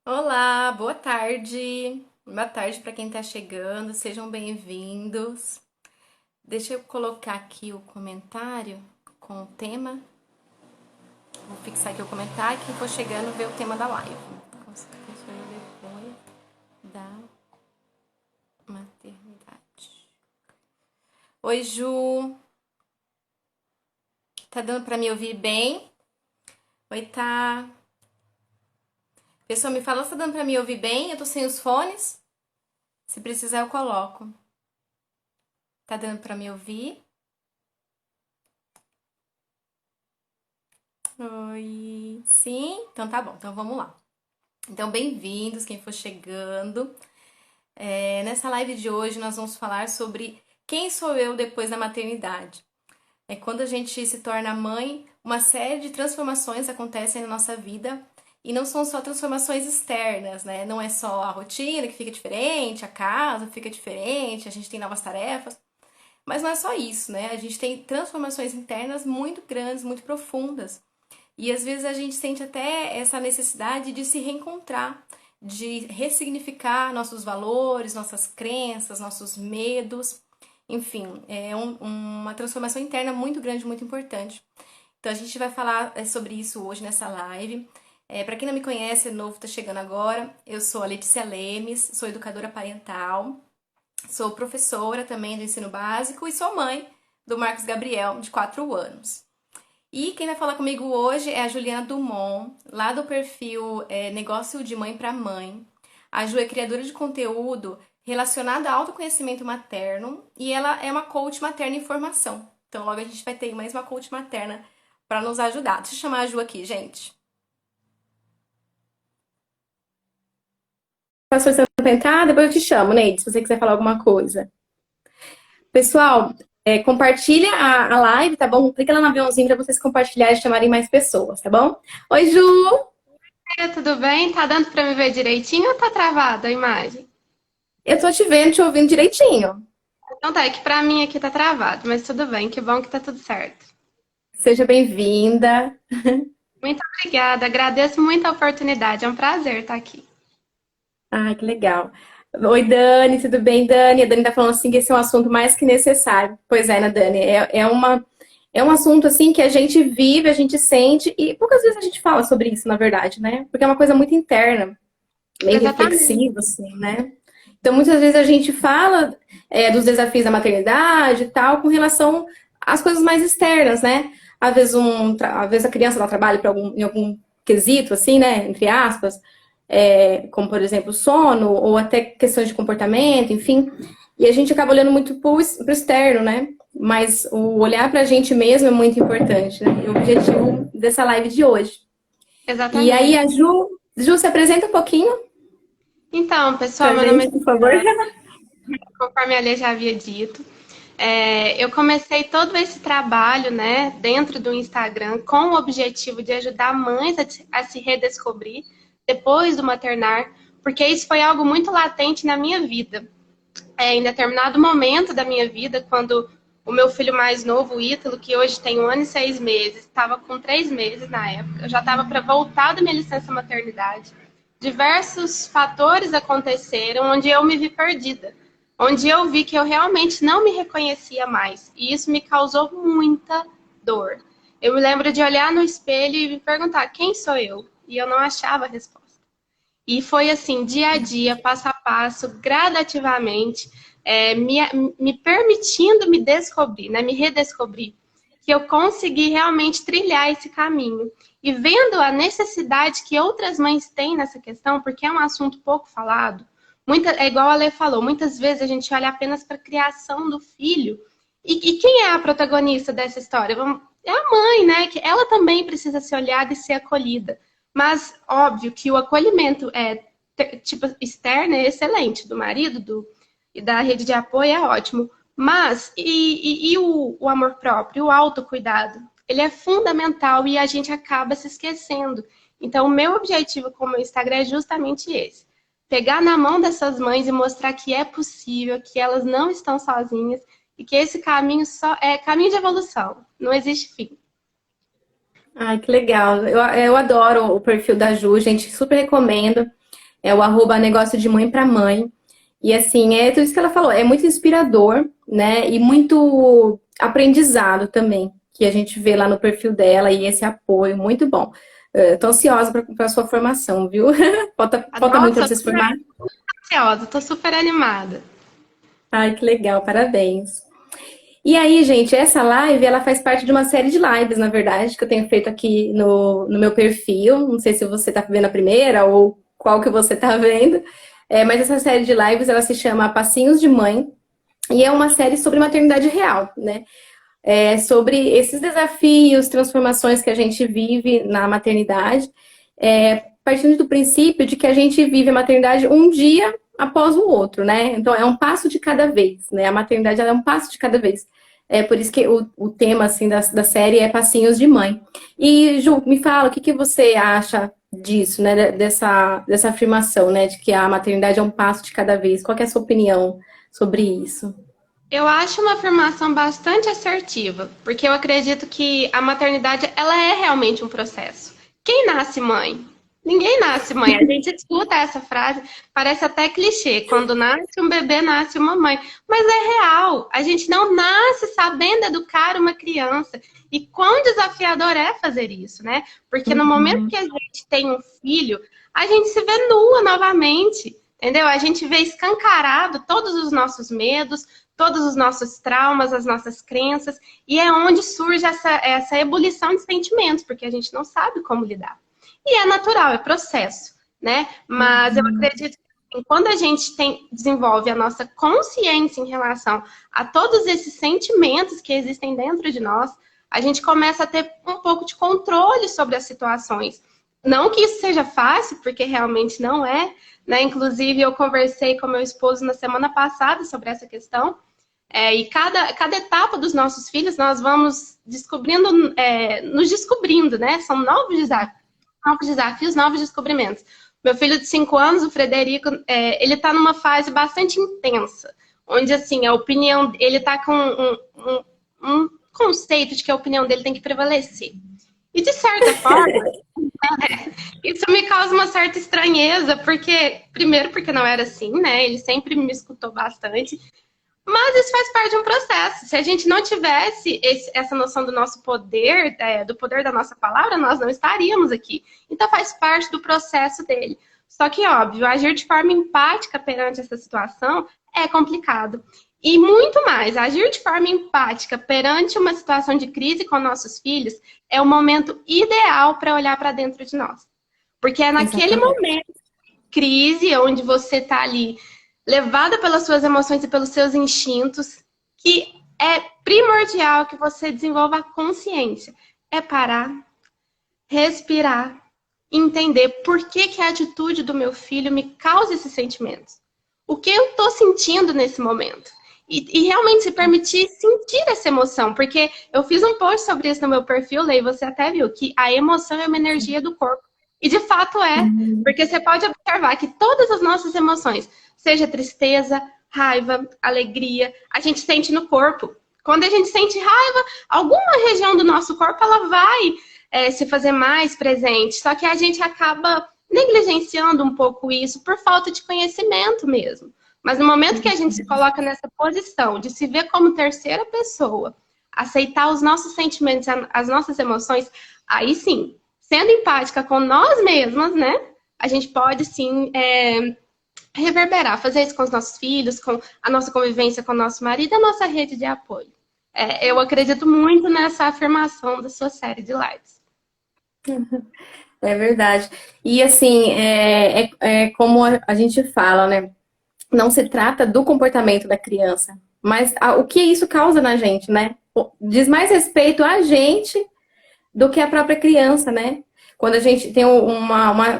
Olá, boa tarde. Boa tarde para quem está chegando, sejam bem-vindos. Deixa eu colocar aqui o comentário com o tema. Vou fixar aqui o comentário. Quem for chegando vê o tema da live. Depois da maternidade. Oi, Ju. Tá dando para me ouvir bem? Oi, tá. Pessoal, me fala se tá dando para me ouvir bem. Eu tô sem os fones. Se precisar, eu coloco. Tá dando para me ouvir? Oi. Sim? Então tá bom. Então vamos lá. Então, bem-vindos, quem for chegando. Nessa live de hoje, nós vamos falar sobre quem sou eu depois da maternidade. É quando a gente se torna mãe, uma série de transformações acontecem na nossa vida e não são só transformações externas, né? Não é só a rotina que fica diferente, a casa fica diferente, a gente tem novas tarefas, mas não é só isso, né? A gente tem transformações internas muito grandes, muito profundas. E às vezes a gente sente até essa necessidade de se reencontrar, de ressignificar nossos valores, nossas crenças, nossos medos. Enfim, é uma transformação interna muito grande, muito importante. Então a gente vai falar sobre isso hoje nessa live. Para quem não me conhece, é novo, está chegando agora, eu sou a Letícia Lemes, sou educadora parental, sou professora também do ensino básico e sou mãe do Marcos Gabriel, de 4 anos. E quem vai falar comigo hoje é a Juliana Dumont, lá do perfil Negócio de Mãe para Mãe. A Ju é criadora de conteúdo relacionado ao autoconhecimento materno e ela é uma coach materna em formação. Então logo a gente vai ter mais uma coach materna para nos ajudar. Deixa eu chamar a Ju aqui, gente. Passou você para entrar, depois eu te chamo, Neide, se você quiser falar alguma coisa. Pessoal, compartilha a live, tá bom? Clica lá no aviãozinho para vocês compartilharem e chamarem mais pessoas, tá bom? Oi, Ju! Tudo bem? Tá dando pra me ver direitinho ou tá travada a imagem? Eu tô te vendo, te ouvindo direitinho. Então tá, é que pra mim aqui tá travado, mas tudo bem, que bom que tá tudo certo. Seja bem-vinda. Muito obrigada, agradeço muito a oportunidade, é um prazer estar aqui. Ai, que legal. Oi, Dani, tudo bem, Dani? A Dani tá falando assim que esse é um assunto mais que necessário. Pois é, né, Dani? É um assunto assim que a gente vive, a gente sente e poucas vezes a gente fala sobre isso, na verdade, né? Porque é uma coisa muito interna, meio Exatamente, reflexiva, assim, né? Então, muitas vezes a gente fala dos desafios da maternidade e tal, com relação às coisas mais externas, né? Às vezes a criança dá trabalho em algum quesito, assim, né? Entre aspas, como por exemplo sono, ou até questões de comportamento, enfim. E a gente acaba olhando muito pro externo, né? Mas o olhar pra gente mesmo é muito importante, né? É o objetivo dessa live de hoje. E aí, exatamente. a Ju se apresenta um pouquinho Então, pessoal, pra meu nome gente, é por favor. Juliana, conforme a Lê já havia dito. Eu comecei todo esse trabalho, né, dentro do Instagram, com o objetivo de ajudar mães a se redescobrir depois do maternar, porque isso foi algo muito latente na minha vida. Em determinado momento da minha vida, quando o meu filho mais novo, o Ítalo, que hoje tem 1 ano e 6 meses, estava com 3 meses na época, eu já estava para voltar da minha licença maternidade. Diversos fatores aconteceram onde eu me vi perdida, onde eu vi que eu realmente não me reconhecia mais, e isso me causou muita dor. Eu me lembro de olhar no espelho e me perguntar quem sou eu, e eu não achava a resposta. E foi assim, dia a dia, passo a passo, gradativamente, me permitindo me descobrir, né, me redescobrir, que eu consegui realmente trilhar esse caminho. E vendo a necessidade que outras mães têm nessa questão, porque é um assunto pouco falado, é igual a Lê falou, muitas vezes a gente olha apenas para a criação do filho. E quem é a protagonista dessa história? É a mãe, né? Que ela também precisa ser olhada e ser acolhida. Mas, óbvio que o acolhimento tipo, externo é excelente, do marido e da rede de apoio é ótimo. Mas, o amor próprio, o autocuidado? Ele é fundamental e a gente acaba se esquecendo. Então, o meu objetivo com o meu Instagram é justamente esse. Pegar na mão dessas mães e mostrar que é possível, que elas não estão sozinhas e que esse caminho só é caminho de evolução, não existe fim. Ai, que legal. Eu adoro o perfil da Ju, gente, super recomendo. É o arroba negócio de mãe para mãe. E assim, é tudo isso que ela falou, é muito inspirador, né? E muito aprendizado também, que a gente vê lá no perfil dela e esse apoio, muito bom. Tô ansiosa para a sua formação, viu? Falta muito para Nossa, você se formar? tô ansiosa, tô super animada. Ai, que legal, parabéns. E aí, gente, essa live, ela faz parte de uma série de lives, na verdade, que eu tenho feito aqui no meu perfil. Não sei se você tá vendo a primeira ou qual que você tá vendo. Mas essa série de lives, ela se chama Passinhos de Mãe. E é uma série sobre maternidade real, né? Sobre esses desafios, transformações que a gente vive na maternidade, partindo do princípio de que a gente vive a maternidade um dia após o outro, né? Então é um passo de cada vez, né? A maternidade ela é um passo de cada vez. É por isso que o tema assim da série é Passinhos de Mãe. E Ju, me fala, o que que você acha disso, né? Dessa afirmação, né? De que a maternidade é um passo de cada vez. Qual que é a sua opinião sobre isso? Eu acho uma afirmação bastante assertiva, porque eu acredito que a maternidade ela é realmente um processo. Quem nasce mãe? Ninguém nasce mãe. A gente escuta essa frase, parece até clichê. Quando nasce um bebê, nasce uma mãe. Mas é real. A gente não nasce sabendo educar uma criança. E quão desafiador é fazer isso, né? Porque no momento Uhum. que a gente tem um filho, a gente se vê nua novamente. Entendeu? A gente vê escancarado todos os nossos medos, todos os nossos traumas, as nossas crenças, e é onde surge essa ebulição de sentimentos, porque a gente não sabe como lidar. E é natural, é processo, né? Mas eu Uhum. acredito que assim, quando a gente desenvolve a nossa consciência em relação a todos esses sentimentos que existem dentro de nós, a gente começa a ter um pouco de controle sobre as situações. Não que isso seja fácil, porque realmente não é, né? Inclusive, eu conversei com meu esposo na semana passada sobre essa questão. E cada etapa dos nossos filhos, nós vamos descobrindo, nos descobrindo, né? São novos desafios, novos descobrimentos. Meu filho de 5 anos, o Frederico, ele está numa fase bastante intensa, onde, assim, a opinião, ele está com um conceito de que a opinião dele tem que prevalecer. E, de certa forma, isso me causa uma certa estranheza, porque, primeiro, porque não era assim, né? Ele sempre me escutou bastante. Mas isso faz parte de um processo. Se a gente não tivesse essa noção do nosso poder, do poder da nossa palavra, nós não estaríamos aqui. Então faz parte do processo dele. Só que, óbvio, agir de forma empática perante essa situação é complicado. E muito mais, agir de forma empática perante uma situação de crise com nossos filhos é o momento ideal para olhar para dentro de nós. Porque é naquele Exatamente. momento de crise, onde você está ali levada pelas suas emoções e pelos seus instintos, que é primordial que você desenvolva a consciência. É parar, respirar, entender por que a atitude do meu filho me causa esses sentimentos. O que eu estou sentindo nesse momento. E realmente se permitir sentir essa emoção, porque eu fiz um post sobre isso no meu perfil, Lei, você até viu que a emoção é uma energia do corpo. E de fato é, Uhum. porque você pode observar que todas as nossas emoções, seja tristeza, raiva, alegria, a gente sente no corpo. Quando a gente sente raiva, alguma região do nosso corpo ela vai se fazer mais presente. Só que a gente acaba negligenciando um pouco isso por falta de conhecimento mesmo. Mas no momento que a gente se coloca nessa posição de se ver como terceira pessoa, aceitar os nossos sentimentos, as nossas emoções, aí sim, sendo empática com nós mesmas, né? A gente pode sim reverberar, fazer isso com os nossos filhos, com a nossa convivência com o nosso marido e a nossa rede de apoio. Eu acredito muito nessa afirmação da sua série de lives. É verdade. E assim, é como a gente fala, né? Não se trata do comportamento da criança, mas o que isso causa na gente, né? Diz mais respeito a gente do que a própria criança, né? Quando a gente tem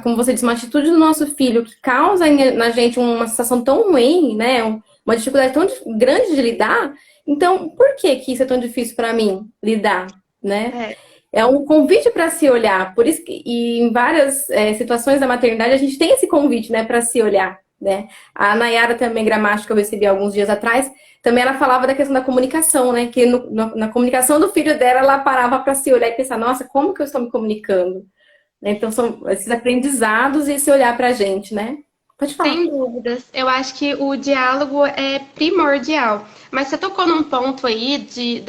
como você disse, uma atitude do nosso filho que causa na gente uma sensação tão ruim, né? Uma dificuldade tão grande de lidar, então por que que isso é tão difícil para mim lidar, né? É, É um convite para se olhar. Por isso que e em várias situações da maternidade a gente tem esse convite, né, para se olhar, né? A Nayara também, gramática, que eu recebi alguns dias atrás, também ela falava da questão da comunicação, né? Que na comunicação do filho dela, ela parava para se olhar e pensar, nossa, como que eu estou me comunicando? Né? Então são esses aprendizados e esse olhar para a gente, né? Pode falar. Sem dúvidas. Eu acho que o diálogo é primordial. Mas você tocou num ponto aí de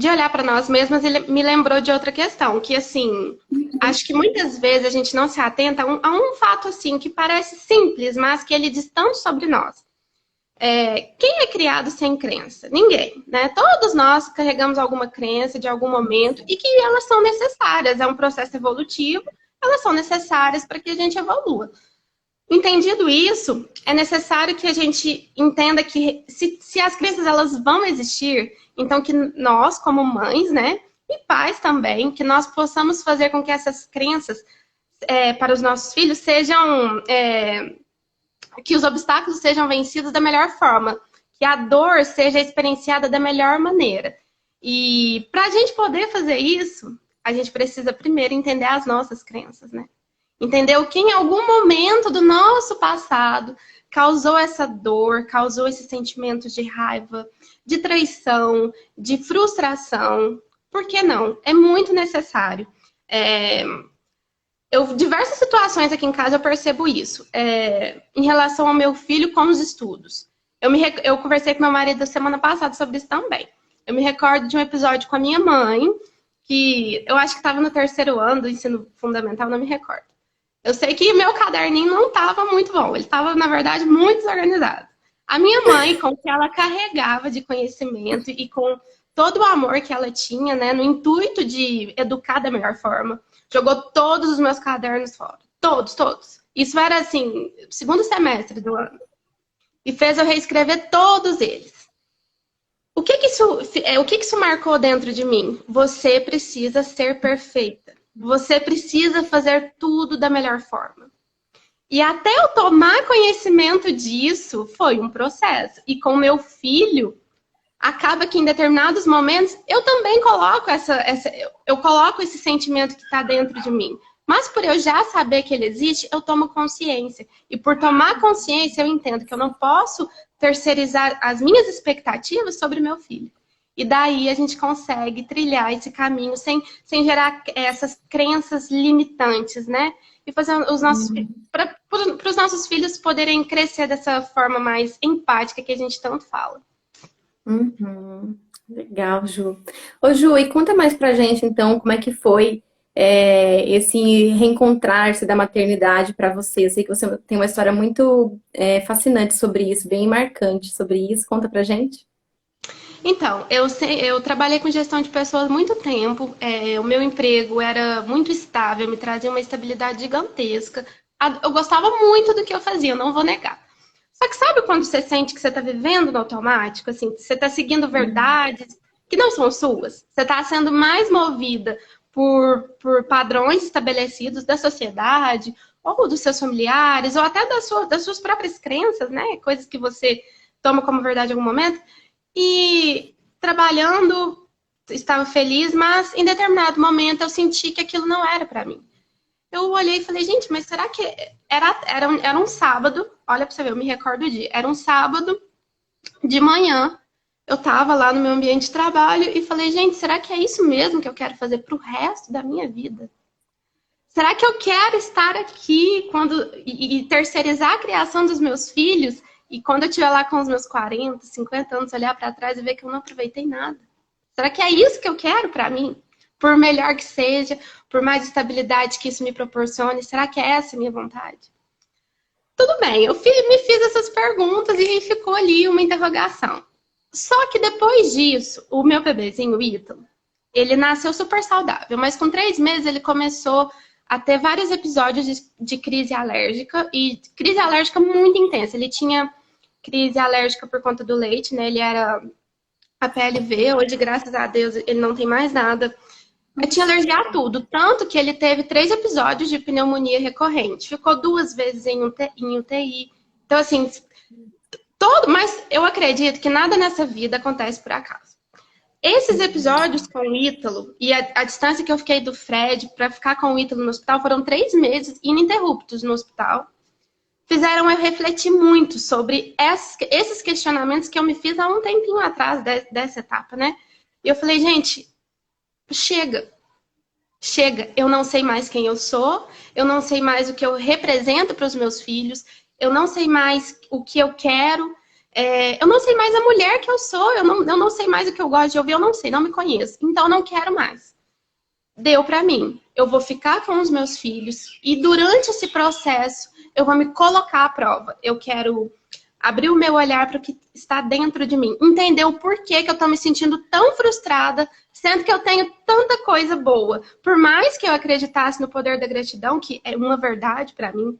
olhar para nós mesmas, ele me lembrou de outra questão, que assim, acho que muitas vezes a gente não se atenta a um fato assim que parece simples, mas que ele diz tanto sobre nós. Quem é criado sem crença? Ninguém, né? Todos nós carregamos alguma crença de algum momento e que elas são necessárias, é um processo evolutivo, elas são necessárias para que a gente evolua. Entendido isso, é necessário que a gente entenda que se as crenças elas vão existir, então que nós, como mães, né, e pais também, que nós possamos fazer com que essas crenças para os nossos filhos sejam, que os obstáculos sejam vencidos da melhor forma, que a dor seja experienciada da melhor maneira. E para a gente poder fazer isso, a gente precisa primeiro entender as nossas crenças, né? Entender o que em algum momento do nosso passado causou essa dor, causou esse sentimento de raiva, de traição, de frustração. Por que não? É muito necessário. Diversas situações aqui em casa eu percebo isso. Em relação ao meu filho com os estudos. Eu conversei com meu marido semana passada sobre isso também. Eu me recordo de um episódio com a minha mãe, que eu acho que estava no terceiro ano do ensino fundamental, não me recordo. Eu sei que meu caderninho não estava muito bom, ele estava, na verdade, muito desorganizado. A minha mãe, com o que ela carregava de conhecimento e com todo o amor que ela tinha, né, no intuito de educar da melhor forma, jogou todos os meus cadernos fora. Todos, todos. Isso era, assim, segundo semestre do ano. E fez eu reescrever todos eles. O que que isso marcou dentro de mim? Você precisa ser perfeita. Você precisa fazer tudo da melhor forma. E até eu tomar conhecimento disso, foi um processo. E com meu filho, acaba que em determinados momentos eu também coloco eu coloco esse sentimento que está dentro de mim. Mas por eu já saber que ele existe, eu tomo consciência. E por tomar consciência, eu entendo que eu não posso terceirizar as minhas expectativas sobre meu filho. E daí a gente consegue trilhar esse caminho sem gerar essas crenças limitantes, né? E fazer os nossos para os nossos filhos poderem crescer dessa forma mais empática que a gente tanto fala. Uhum. Legal, Ju. Ô, Ju, e conta mais pra gente, então, como é que foi esse reencontrar-se da maternidade pra você. Eu sei que você tem uma história muito fascinante sobre isso, bem marcante sobre isso. Conta pra gente. Então, eu trabalhei com gestão de pessoas há muito tempo. O meu emprego era muito estável, me trazia uma estabilidade gigantesca. Eu gostava muito do que eu fazia, não vou negar. Só que sabe quando você sente que você está vivendo no automático, assim, que você está seguindo verdades que não são suas? Você está sendo mais movida por padrões estabelecidos da sociedade, ou dos seus familiares, ou até das suas próprias crenças, né? Coisas que você toma como verdade em algum momento. E trabalhando, estava feliz, mas em determinado momento eu senti que aquilo não era para mim. Eu olhei e falei, gente, mas será que era um sábado? Olha pra você ver, eu me recordo o dia. Era um sábado de manhã. Eu tava lá no meu ambiente de trabalho e falei, gente, será que é isso mesmo que eu quero fazer pro resto da minha vida? Será que eu quero estar aqui e terceirizar a criação dos meus filhos e quando eu estiver lá com os meus 40, 50 anos, olhar para trás e ver que eu não aproveitei nada? Será que é isso que eu quero para mim? Por melhor que seja, por mais estabilidade que isso me proporcione, será que é essa a minha vontade? Tudo bem, me fiz essas perguntas e ficou ali uma interrogação. Só que depois disso, o meu bebezinho, o Ítalo, ele nasceu super saudável, mas com 3 meses ele começou a ter vários episódios de crise alérgica, e crise alérgica muito intensa. Ele tinha crise alérgica por conta do leite, né? Ele era a PLV, hoje, graças a Deus, ele não tem mais nada. Eu tinha alergia a tudo, tanto que ele teve 3 episódios de pneumonia recorrente. Ficou 2 vezes em UTI. Então, assim, mas eu acredito que nada nessa vida acontece por acaso. Esses episódios com o Ítalo e a distância que eu fiquei do Fred para ficar com o Ítalo no hospital foram 3 meses ininterruptos no hospital. Fizeram eu refletir muito sobre esses questionamentos que eu me fiz há um tempinho atrás dessa etapa, né? E eu falei, gente, chega. chega, eu não sei mais quem eu sou, eu não sei mais o que eu represento para os meus filhos, eu não sei mais o que eu quero, eu não sei mais a mulher que eu sou, eu não sei mais o que eu gosto de ouvir, eu não sei, não me conheço, então eu não quero mais. Deu para mim. Eu vou ficar com os meus filhos e durante esse processo eu vou me colocar à prova. Eu quero abrir o meu olhar para o que está dentro de mim, entender o porquê que eu estou me sentindo tão frustrada, sendo que eu tenho tanta coisa boa. Por mais que eu acreditasse no poder da gratidão, que é uma verdade para mim,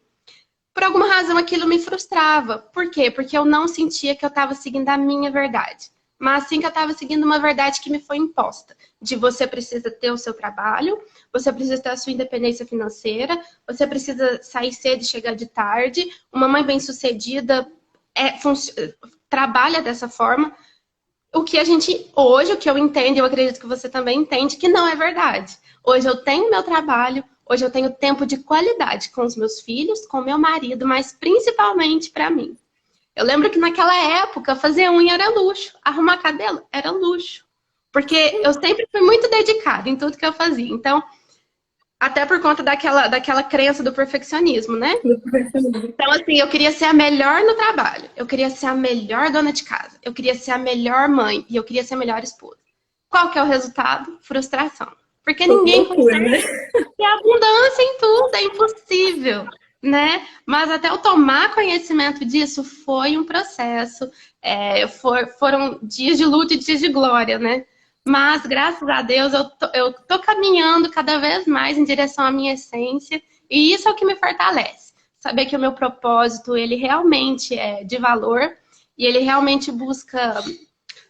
por alguma razão aquilo me frustrava. Por quê? Porque eu não sentia que eu estava seguindo a minha verdade. Mas sim que eu estava seguindo uma verdade que me foi imposta. De você precisa ter o seu trabalho, você precisa ter a sua independência financeira, você precisa sair cedo e chegar de tarde. Uma mãe bem-sucedida trabalha dessa forma. O que a gente, hoje, o que eu entendo, eu acredito que você também entende, que não é verdade. Hoje eu tenho meu trabalho, hoje eu tenho tempo de qualidade com os meus filhos, com meu marido, mas principalmente para mim. Eu lembro que naquela época fazer unha era luxo, arrumar cabelo era luxo. Porque eu sempre fui muito dedicada em tudo que eu fazia. Então, até por conta daquela crença do perfeccionismo, né? Então, assim, eu queria ser a melhor no trabalho. Eu queria ser a melhor dona de casa. Eu queria ser a melhor mãe. E eu queria ser a melhor esposa. Qual que é o resultado? Frustração. Porque ninguém consegue ter abundância em tudo. É impossível, né? Mas até eu tomar conhecimento disso foi um processo. Foram dias de luta e dias de glória, né? Mas, graças a Deus, eu tô caminhando cada vez mais em direção à minha essência. E isso é o que me fortalece. Saber que o meu propósito, ele realmente é de valor e ele realmente busca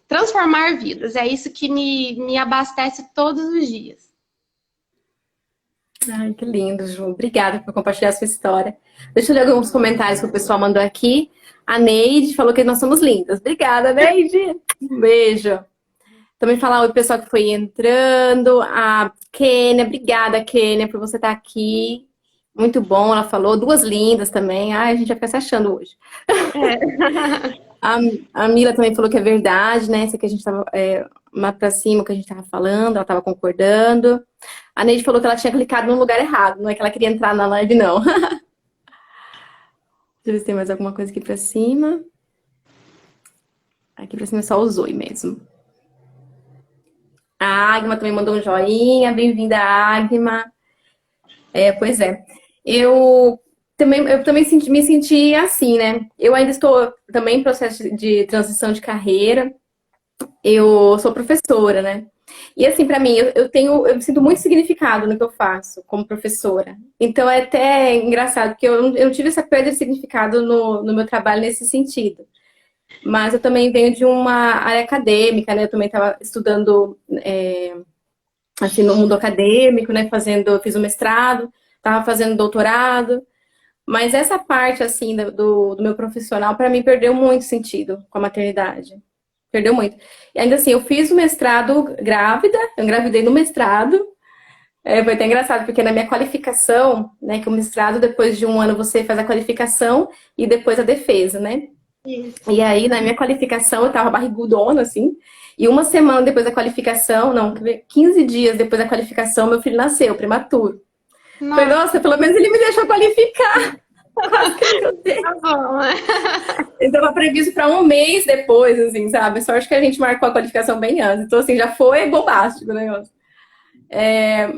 transformar vidas. É isso que me abastece todos os dias. Ai, que lindo, Ju. Obrigada por compartilhar a sua história. Deixa eu ler alguns comentários que o pessoal mandou aqui. A Neide falou que nós somos lindas. Obrigada, Neide. Um beijo. Também falar oi, pessoal que foi entrando. A Kênia, obrigada, Kênia, por você estar aqui. Muito bom, ela falou. Duas lindas também. Ai, a gente vai ficar se achando hoje. A Mila também falou que é verdade, né? Isso que a gente tava mais pra cima, o que a gente tava falando, ela tava concordando. A Neide falou que ela tinha clicado no lugar errado, não é que ela queria entrar na live, não. Deixa eu ver se tem mais alguma coisa aqui pra cima. Aqui pra cima é só o Zoe mesmo. A Agma também mandou um joinha. Bem-vinda, Agma. Pois é. Eu também me senti assim, né? Eu ainda estou também em processo de transição de carreira. Eu sou professora, né? E assim, pra mim, eu sinto muito significado no que eu faço como professora. Então é até engraçado, porque eu não tive essa perda de significado no meu trabalho nesse sentido. Mas eu também venho de uma área acadêmica, né? Eu também estava estudando assim, no mundo acadêmico, né? Fiz o mestrado, estava fazendo doutorado. Mas essa parte, assim, do meu profissional, para mim, perdeu muito sentido com a maternidade. Perdeu muito. E ainda assim, eu fiz o mestrado grávida, eu engravidei no mestrado. Foi até engraçado, porque na minha qualificação, né, que o mestrado, depois de um ano, você faz a qualificação e depois a defesa, né? Isso. E aí, na minha qualificação, eu tava barrigudona, assim, e uma semana depois da qualificação, não, 15 dias depois da qualificação, meu filho nasceu, prematuro. Falei, nossa, pelo menos ele me deixou qualificar. Tá bom, né? Então, estava previsto para um mês depois, assim, sabe? Só acho que a gente marcou a qualificação bem antes. Então, assim, já foi bombástico o negócio.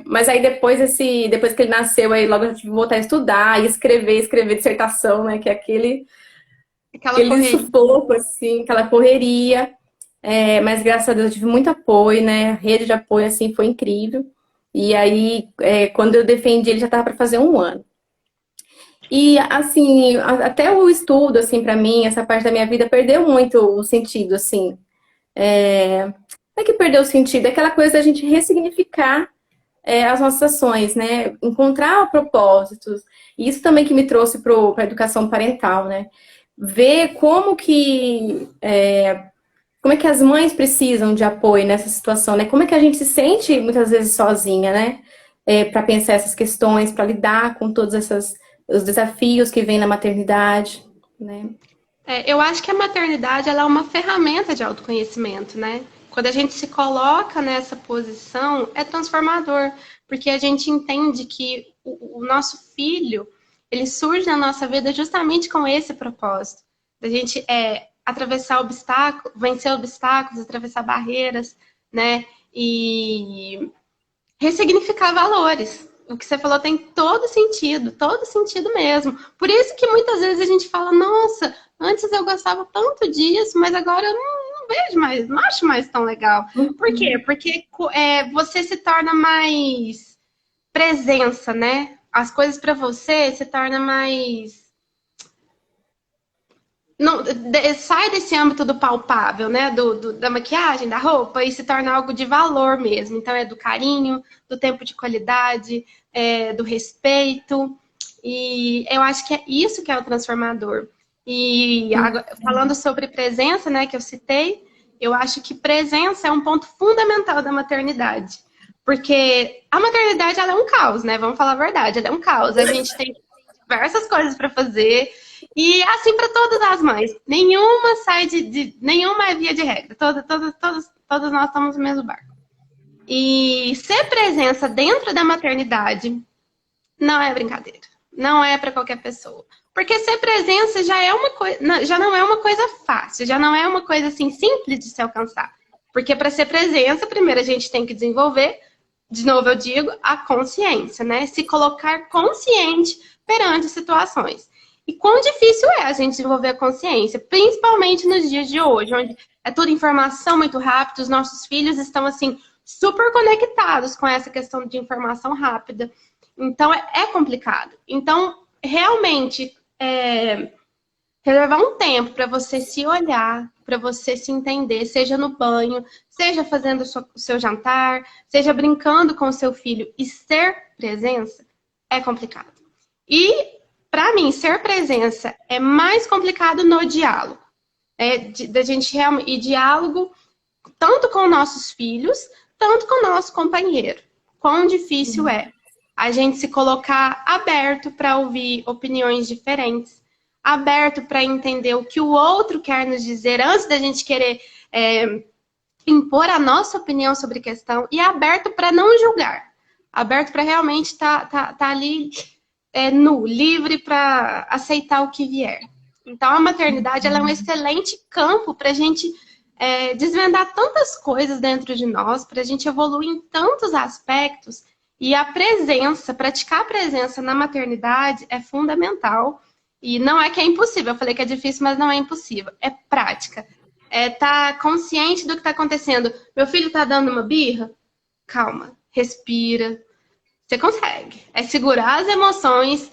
Mas aí depois que ele nasceu, aí logo eu tive que voltar a estudar e escrever dissertação, né? Que é aquele sufoco, assim, aquela correria. Mas graças a Deus eu tive muito apoio, né? A rede de apoio, assim, foi incrível. E aí, quando eu defendi, ele já estava para fazer um ano. E, assim, até o estudo, assim, para mim, essa parte da minha vida perdeu muito o sentido, assim. Não é que perdeu o sentido, é aquela coisa da gente ressignificar as nossas ações, né? Encontrar propósitos. E isso também que me trouxe para a educação parental, né? Ver como é que as mães precisam de apoio nessa situação, né? Como é que a gente se sente muitas vezes sozinha, né? Para pensar essas questões, para lidar com todos os desafios que vêm na maternidade, né? Eu acho que a maternidade ela é uma ferramenta de autoconhecimento, né? quando a gente se coloca nessa posição, é transformador, porque a gente entende que o nosso filho, ele surge na nossa vida justamente com esse propósito, da gente atravessar obstáculos, vencer obstáculos, atravessar barreiras, né? E ressignificar valores. O que você falou tem todo sentido mesmo. Por isso que muitas vezes a gente fala, nossa, antes eu gostava tanto disso, mas agora eu não vejo mais, não acho mais tão legal. Por quê? Porque você se torna mais presença, né? As coisas para você se torna mais não, sai desse âmbito do palpável, né? Da maquiagem, da roupa, e se torna algo de valor mesmo. Então, é do carinho, do tempo de qualidade, do respeito. E eu acho que é isso que é o transformador. E agora, falando sobre presença, né, que eu citei, eu acho que presença é um ponto fundamental da maternidade. Porque a maternidade, ela é um caos, né? Vamos falar a verdade, ela é um caos. A gente tem diversas coisas para fazer. E assim para todas as mães. Nenhuma sai nenhuma é via de regra. Todas nós estamos no mesmo barco. E ser presença dentro da maternidade não é brincadeira. Não é para qualquer pessoa. Porque ser presença já não é uma coisa fácil, já não é uma coisa assim simples de se alcançar. Porque para ser presença, primeiro a gente tem que desenvolver, de novo eu digo, a consciência, né? Se colocar consciente perante situações. E quão difícil é a gente desenvolver a consciência, principalmente nos dias de hoje, onde é toda informação muito rápida, os nossos filhos estão, assim, super conectados com essa questão de informação rápida. Então, é complicado. Então, realmente, reservar um tempo para você se olhar, para você se entender, seja no banho, seja fazendo o seu jantar, seja brincando com o seu filho, e ser presença é complicado. E para mim, ser presença é mais complicado no diálogo. Da gente realmente. E diálogo tanto com nossos filhos, tanto com o nosso companheiro. Quão difícil é a gente se colocar aberto para ouvir opiniões diferentes, aberto para entender o que o outro quer nos dizer antes da gente querer impor a nossa opinião sobre a questão, e aberto para não julgar, aberto para realmente tá ali. Nu, livre para aceitar o que vier. Então, a maternidade ela é um excelente campo para a gente desvendar tantas coisas dentro de nós, para a gente evoluir em tantos aspectos. E a presença, praticar a presença na maternidade é fundamental. E não é que é impossível, eu falei que é difícil, mas não é impossível. É prática. Tá consciente do que está acontecendo. Meu filho está dando uma birra? Calma, respira. Você consegue. É segurar as emoções,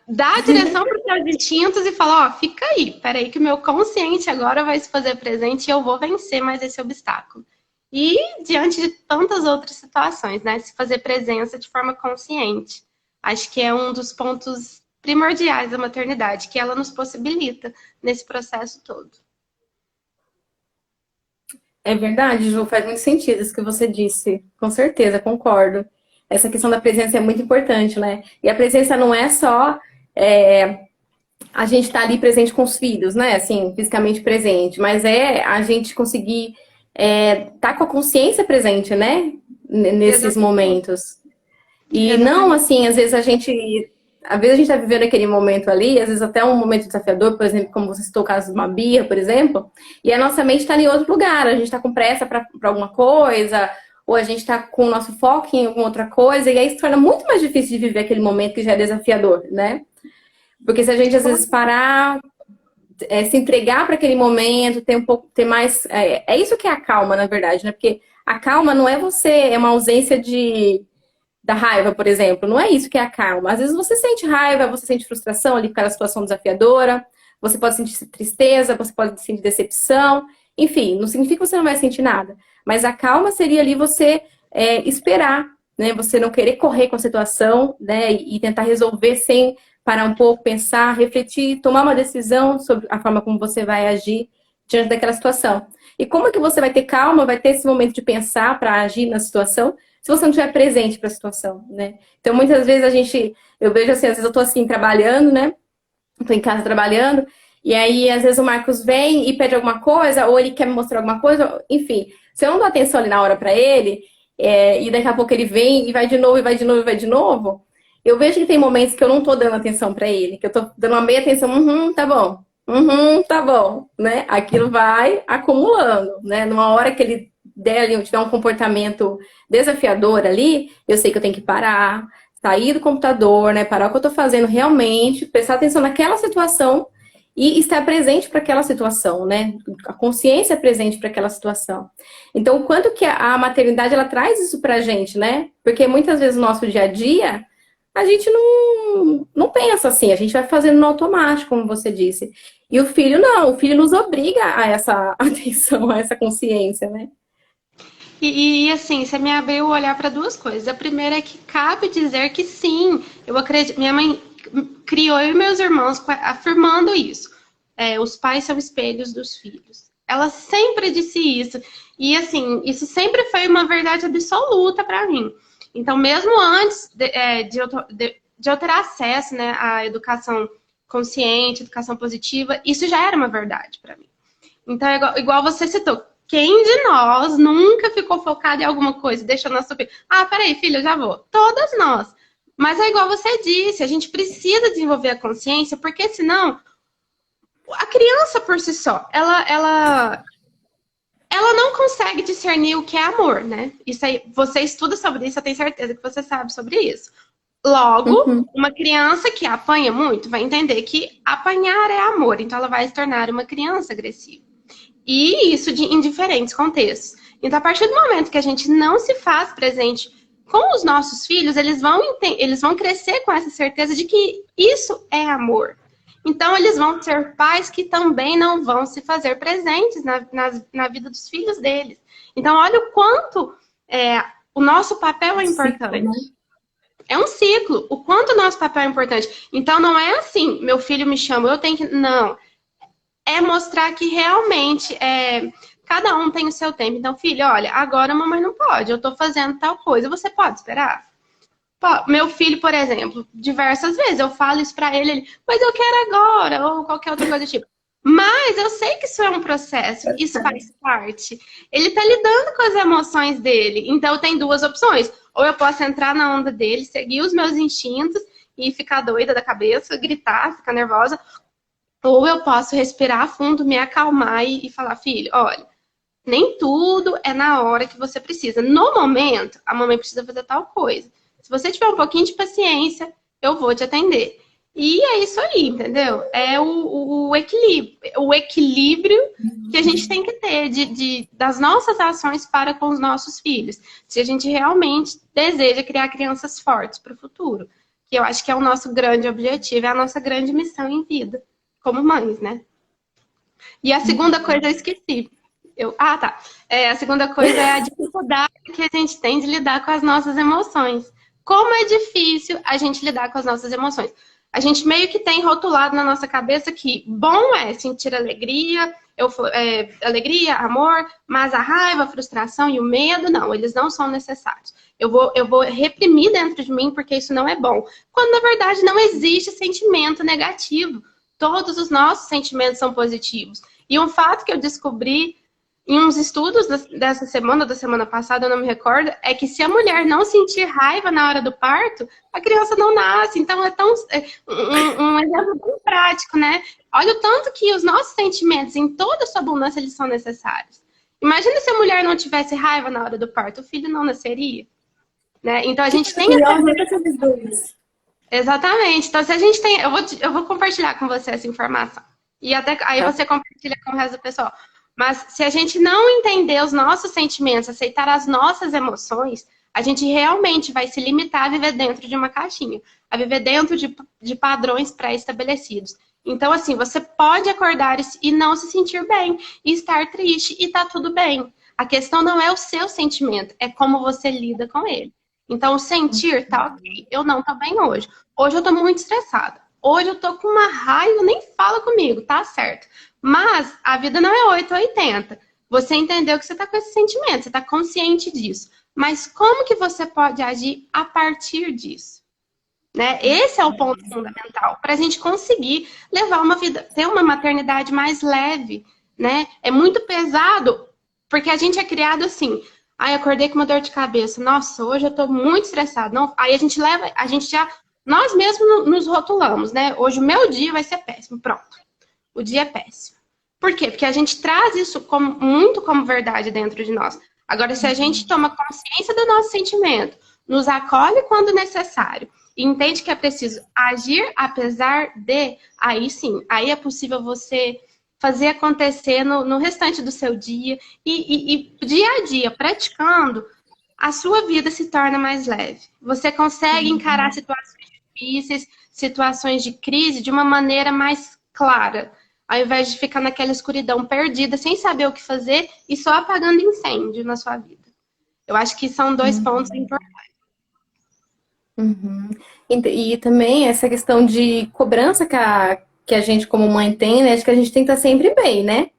dar a direção para os seus instintos e falar, fica aí, peraí que o meu consciente agora vai se fazer presente e eu vou vencer mais esse obstáculo. E diante de tantas outras situações, né? Se fazer presença de forma consciente. Acho que é um dos pontos primordiais da maternidade, que ela nos possibilita nesse processo todo. É verdade, Ju, faz muito sentido isso que você disse. Com certeza, concordo. Essa questão da presença é muito importante, né? E a presença não é só a gente estar ali presente com os filhos, né? Assim, fisicamente presente, mas é a gente conseguir estar com a consciência presente, né? Nesses momentos. E não, assim, às vezes a gente tá vivendo aquele momento ali, às vezes até um momento desafiador, por exemplo, como você citou o caso de uma birra, por exemplo, e a nossa mente está em outro lugar, a gente está com pressa para alguma coisa, ou a gente está com o nosso foco em alguma outra coisa, e aí se torna muito mais difícil de viver aquele momento que já é desafiador, né? Porque se a gente às vezes parar, se entregar para aquele momento, ter mais. É isso que é a calma, na verdade, né? Porque a calma não é é uma ausência da raiva, por exemplo. Não é isso que é a calma. Às vezes você sente raiva, você sente frustração ali por causa da situação desafiadora, você pode sentir tristeza, você pode sentir decepção, enfim, não significa que você não vai sentir nada. Mas a calma seria ali você esperar, né? Você não querer correr com a situação, né? E tentar resolver sem parar um pouco, pensar, refletir, tomar uma decisão sobre a forma como você vai agir diante daquela situação. E como é que você vai ter calma, vai ter esse momento de pensar para agir na situação, se você não estiver presente para a situação, né? Então, muitas vezes eu vejo assim, às vezes eu tô assim, trabalhando, né? Tô em casa trabalhando, E aí, às vezes, o Marcos vem e pede alguma coisa, ou ele quer me mostrar alguma coisa, enfim. Se eu não dou atenção ali na hora pra ele, e daqui a pouco ele vem e vai de novo, e vai de novo, e vai de novo, eu vejo que tem momentos que eu não tô dando atenção pra ele, que eu tô dando uma meia atenção, tá bom, né? Aquilo vai acumulando, né? Numa hora que ele der ali, tiver um comportamento desafiador ali, eu sei que eu tenho que parar, sair do computador, né? Parar o que eu tô fazendo realmente, prestar atenção naquela situação e estar presente para aquela situação, né? A consciência é presente para aquela situação. Então, o quanto que a maternidade ela traz isso pra gente, né? Porque muitas vezes no nosso dia a dia a gente não pensa assim, a gente vai fazendo no automático, como você disse. E o filho não, o filho nos obriga a essa atenção, a essa consciência, né? Assim, você me abriu o olhar para duas coisas. A primeira é que cabe dizer que sim, eu acredito. Minha mãe criou eu e meus irmãos afirmando isso. Os pais são espelhos dos filhos. Ela sempre disse isso. E assim, isso sempre foi uma verdade absoluta para mim. Então, mesmo antes de eu ter acesso, né, à educação consciente, educação positiva, isso já era uma verdade para mim. Então, igual você citou, quem de nós nunca ficou focado em alguma coisa, deixou nosso filho? Ah, peraí, filho, eu já vou. Todas nós. Mas é igual você disse, a gente precisa desenvolver a consciência, porque senão a criança por si só, ela não consegue discernir o que é amor, né? Isso aí, você estuda sobre isso, eu tenho certeza que você sabe sobre isso. Logo, Uhum. uma criança que apanha muito vai entender que apanhar é amor, então ela vai se tornar uma criança agressiva. E isso em diferentes contextos. Então, a partir do momento que a gente não se faz presente com os nossos filhos, eles vão crescer com essa certeza de que isso é amor. Então, eles vão ser pais que também não vão se fazer presentes na vida dos filhos deles. Então, olha o quanto o nosso papel é Ciclo, né? importante. É um ciclo. O quanto o nosso papel é importante. Então, não é assim, meu filho me chama, eu tenho que... Não. É mostrar que realmente cada um tem o seu tempo. Então, filho, olha, agora a mamãe não pode, eu tô fazendo tal coisa, você pode esperar? Meu filho, por exemplo, diversas vezes eu falo isso pra ele, mas eu quero agora, ou qualquer outra coisa do tipo. Mas eu sei que isso é um processo, isso faz parte. Ele tá lidando com as emoções dele. Então, tem duas opções. Ou eu posso entrar na onda dele, seguir os meus instintos e ficar doida da cabeça, gritar, ficar nervosa. Ou eu posso respirar fundo, me acalmar e falar, filho, olha, nem tudo é na hora que você precisa. No momento, a mamãe precisa fazer tal coisa. Se você tiver um pouquinho de paciência, eu vou te atender. E é isso aí, entendeu? É o equilíbrio que a gente tem que ter das nossas ações para com os nossos filhos. Se a gente realmente deseja criar crianças fortes para o futuro. Que eu acho que é o nosso grande objetivo, é a nossa grande missão em vida como mães, né? E a segunda coisa eu esqueci. Tá. A segunda coisa é a dificuldade que a gente tem de lidar com as nossas emoções. Como é difícil a gente lidar com as nossas emoções. A gente meio que tem rotulado na nossa cabeça que bom é sentir alegria, alegria, amor, mas a raiva, a frustração e o medo, não, eles não são necessários. Eu vou reprimir dentro de mim porque isso não é bom. Quando, na verdade, não existe sentimento negativo. Todos os nossos sentimentos são positivos. E um fato que eu descobri em uns estudos dessa semana, da semana passada, eu não me recordo, é que se a mulher não sentir raiva na hora do parto, a criança não nasce. Então é um exemplo bem prático, né? Olha o tanto que os nossos sentimentos, em toda a sua abundância, eles são necessários. Imagina se a mulher não tivesse raiva na hora do parto, o filho não nasceria. Né? Então a gente tem essa... Exatamente. Então, se a gente tem. Eu vou compartilhar com você essa informação. E até aí você compartilha com o resto do pessoal. Mas se a gente não entender os nossos sentimentos, aceitar as nossas emoções, a gente realmente vai se limitar a viver dentro de uma caixinha, a viver dentro de padrões pré-estabelecidos. Então, assim, você pode acordar e não se sentir bem, e estar triste, e tá tudo bem. A questão não é o seu sentimento, é como você lida com ele. Então, sentir, tá ok. Eu não tô bem hoje. Hoje eu tô muito estressada. Hoje eu tô com uma raiva, nem fala comigo, tá certo. Mas a vida não é 8 ou 80. Você entendeu que você tá com esse sentimento, você tá consciente disso. Mas como que você pode agir a partir disso? né? Esse é o ponto fundamental para a gente conseguir levar uma vida, ter uma maternidade mais leve, né? É muito pesado porque a gente é criado assim. Ai, acordei com uma dor de cabeça. Nossa, hoje eu tô muito estressado. Não, aí a gente leva, a gente já, nós mesmos nos rotulamos, né? Hoje o meu dia vai ser péssimo. Pronto. O dia é péssimo. Por quê? Porque a gente traz isso muito como verdade dentro de nós. Agora, se a gente toma consciência do nosso sentimento, nos acolhe quando necessário e entende que é preciso agir apesar de, aí sim, aí é possível você fazer acontecer no restante do seu dia e dia a dia, praticando, a sua vida se torna mais leve. Você consegue encarar situações difíceis, situações de crise de uma maneira mais clara, ao invés de ficar naquela escuridão perdida, sem saber o que fazer e só apagando incêndio na sua vida. Eu acho que são dois pontos importantes. Uhum. E também essa questão de cobrança que a gente como mãe tem, né? Acho que a gente tem que estar sempre bem, né?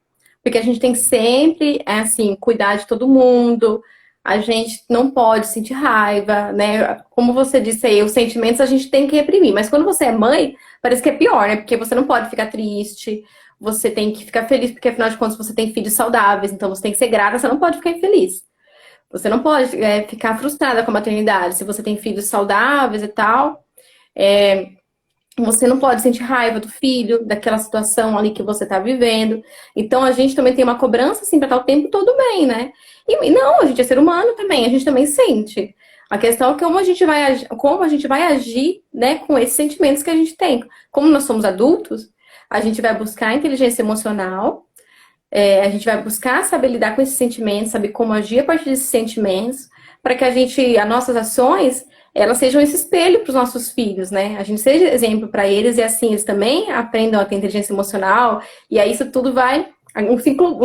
Porque a gente tem que sempre, assim, cuidar de todo mundo. A gente não pode sentir raiva, né? Como você disse aí, os sentimentos a gente tem que reprimir. Mas quando você é mãe, parece que é pior, né? Porque você não pode ficar triste, você tem que ficar feliz, porque afinal de contas você tem filhos saudáveis, então você tem que ser grata, você não pode ficar infeliz. Você não pode ficar frustrada com a maternidade. Se você tem filhos saudáveis e tal, é, você não pode sentir raiva do filho, daquela situação ali que você está vivendo. Então a gente também tem uma cobrança assim para estar o tempo todo bem, né? E não, a gente é ser humano também, a gente também sente. A questão é como a gente vai agir, né, com esses sentimentos que a gente tem. Como nós somos adultos, a gente vai buscar inteligência emocional, a gente vai buscar saber lidar com esses sentimentos, saber como agir a partir desses sentimentos, para que as nossas ações, elas sejam esse espelho para os nossos filhos, né? A gente seja exemplo para eles e assim eles também aprendam a ter inteligência emocional, e aí isso tudo vai um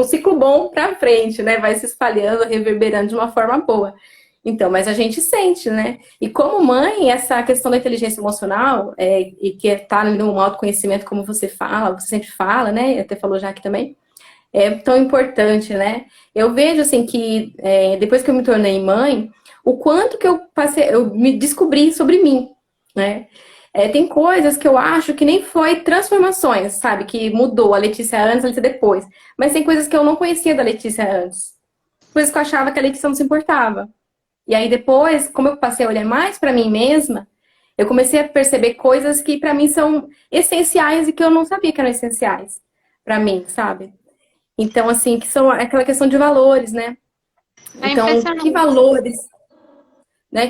ciclo bom para frente, né? Vai se espalhando, reverberando de uma forma boa. Então, mas a gente sente, né? E como mãe, essa questão da inteligência emocional, e que está no autoconhecimento, como você fala, você sempre fala, né? Até falou já aqui também, é tão importante, né? Eu vejo assim que depois que eu me tornei mãe, o quanto que eu me descobri sobre mim, né? Tem coisas que eu acho que nem foi transformações, sabe? Que mudou a Letícia antes, a Letícia depois. Mas tem coisas que eu não conhecia da Letícia antes. Coisas que eu achava que a Letícia não se importava. E aí depois, como eu passei a olhar mais pra mim mesma, eu comecei a perceber coisas que pra mim são essenciais e que eu não sabia que eram essenciais pra mim, sabe? Então, assim, que são aquela questão de valores, né? É Então, impressionante.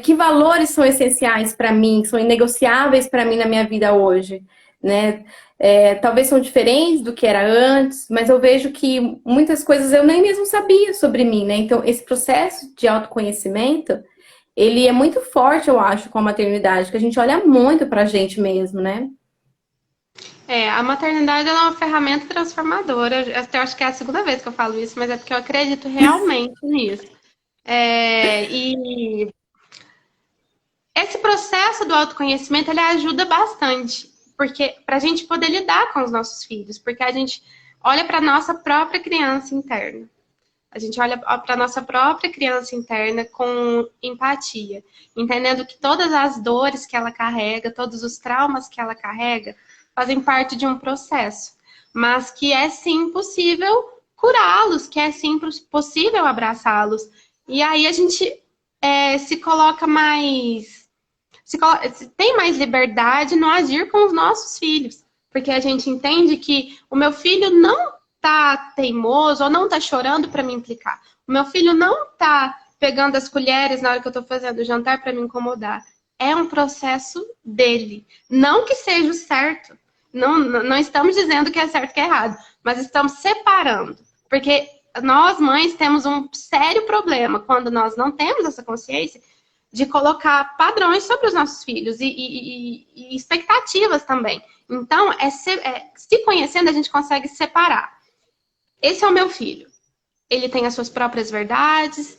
que valores são essenciais para mim, são inegociáveis para mim na minha vida hoje, né? Talvez são diferentes do que era antes, mas eu vejo que muitas coisas eu nem mesmo sabia sobre mim, né? Então, esse processo de autoconhecimento, ele é muito forte, eu acho, com a maternidade, que a gente olha muito pra gente mesmo, né? A maternidade ela é uma ferramenta transformadora. Eu até acho que é a segunda vez que eu falo isso, mas é porque eu acredito realmente nisso. E esse processo do autoconhecimento ele ajuda bastante, porque para a gente poder lidar com os nossos filhos, porque a gente olha para a nossa própria criança interna. A gente olha para a nossa própria criança interna com empatia, entendendo que todas as dores que ela carrega, todos os traumas que ela carrega, fazem parte de um processo, mas que é sim possível curá-los, que é sim possível abraçá-los. E aí a gente se coloca mais tem mais liberdade no agir com os nossos filhos. Porque a gente entende que o meu filho não tá teimoso ou não tá chorando para me implicar. O meu filho não tá pegando as colheres na hora que eu tô fazendo o jantar para me incomodar. É um processo dele. Não que seja o certo. Não estamos dizendo que é certo que é errado. Mas estamos separando. Porque nós, mães, temos um sério problema quando nós não temos essa consciência de colocar padrões sobre os nossos filhos e expectativas também. Então, se conhecendo, a gente consegue separar. Esse é o meu filho. Ele tem as suas próprias verdades.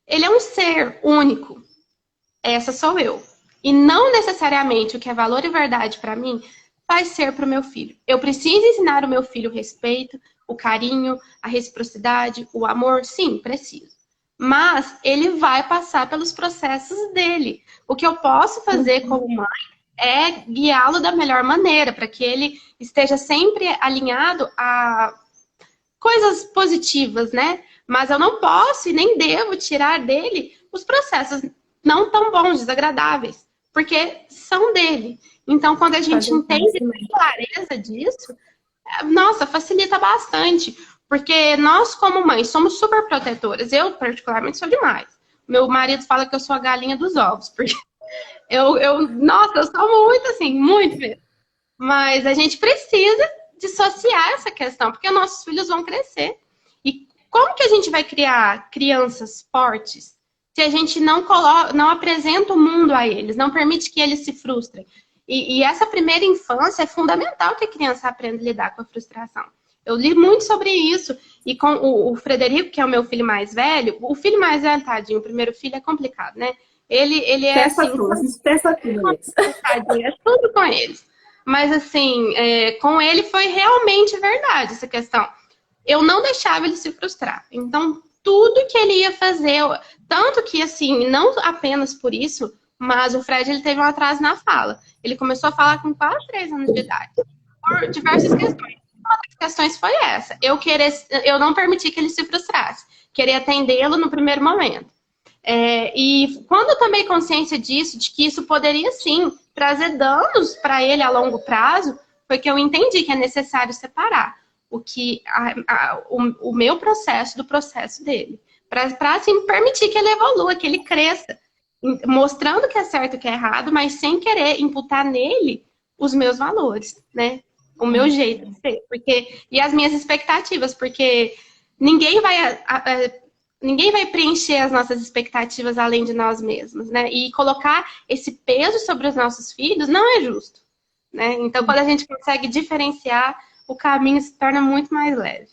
Ele é um ser único. Essa sou eu. E não necessariamente o que é valor e verdade para mim vai ser para o meu filho. Eu preciso ensinar o meu filho o respeito, o carinho, a reciprocidade, o amor. Sim, preciso. Mas ele vai passar pelos processos dele. O que eu posso fazer como mãe é guiá-lo da melhor maneira, para que ele esteja sempre alinhado a coisas positivas, né? Mas eu não posso e nem devo tirar dele os processos não tão bons, desagradáveis, porque são dele. Então, quando a gente Fazem parte entende também. a clareza disso, nossa, facilita bastante. Porque nós, como mães, somos super protetoras. Eu, particularmente, sou demais. Meu marido fala que eu sou a galinha dos ovos, porque nossa, eu sou muito assim, muito mesmo. Mas a gente precisa dissociar essa questão, porque nossos filhos vão crescer. E como que a gente vai criar crianças fortes se a gente não coloca, não apresenta o mundo a eles, não permite que eles se frustrem? E essa primeira infância é fundamental que a criança aprenda a lidar com a frustração. Eu li muito sobre isso. E com o Frederico, que é o meu filho mais velho, o filho mais velho, tadinho, o primeiro filho é complicado, né? Ele é Testa assim, tudo, a gente testa tudo neles. tadinho, é tudo com eles. Mas assim, com ele foi realmente verdade essa questão. Eu não deixava ele se frustrar. Então, tudo que ele ia fazer, tanto que assim, não apenas por isso, mas o Fred ele teve um atraso na fala. Ele começou a falar com quase 3 anos de idade, por diversas questões. Uma das questões foi essa. Eu não permiti que ele se frustrasse. Queria atendê-lo no primeiro momento. E quando eu tomei consciência disso, de que isso poderia sim trazer danos para ele a longo prazo, foi que eu entendi que é necessário separar o meu processo do processo dele, para assim permitir que ele evolua, que ele cresça, mostrando que é certo e que é errado, mas sem querer imputar nele os meus valores, né? O meu jeito de ser, e as minhas expectativas, porque ninguém vai preencher as nossas expectativas além de nós mesmos, né? E colocar esse peso sobre os nossos filhos não é justo, né? Então, quando a gente consegue diferenciar, o caminho se torna muito mais leve.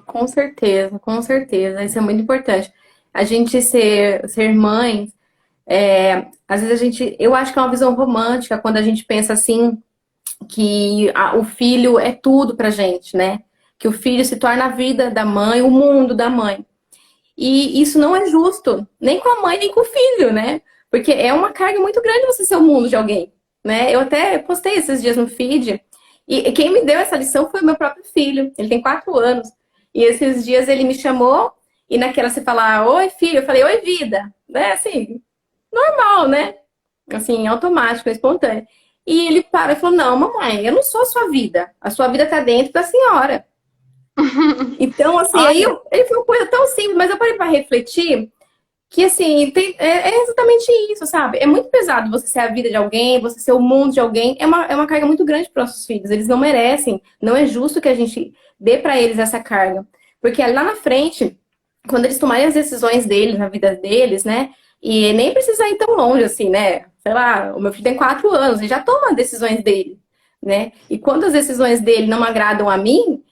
Com certeza, com certeza. Isso é muito importante. A gente ser mãe, às vezes eu acho que é uma visão romântica quando a gente pensa assim, que o filho é tudo pra gente, né? Que o filho se torna a vida da mãe, o mundo da mãe. E isso não é justo, nem com a mãe, nem com o filho, né? Porque é uma carga muito grande você ser o mundo de alguém, né? Eu até postei esses dias no feed, e quem me deu essa lição foi o meu próprio filho. Ele tem 4 anos. E esses dias ele me chamou, e naquela você falar, oi filho, eu falei, oi vida, né? Assim, normal, né? Assim, automático, espontâneo. E ele parou e falou, não, mamãe, eu não sou a sua vida. A sua vida tá dentro da senhora. Então, assim, Olha, ele foi uma coisa tão simples, mas eu parei para refletir que, assim, é exatamente isso, sabe? É muito pesado você ser a vida de alguém, você ser o mundo de alguém. É uma carga muito grande para nossos filhos. Eles não merecem. Não é justo que a gente dê para eles essa carga. Porque lá na frente, quando eles tomarem as decisões deles, na vida deles, né? E nem precisa ir tão longe, assim, né? Sei lá, o meu filho tem 4 anos, ele já toma as decisões dele, né? E quando as decisões dele não agradam a mim,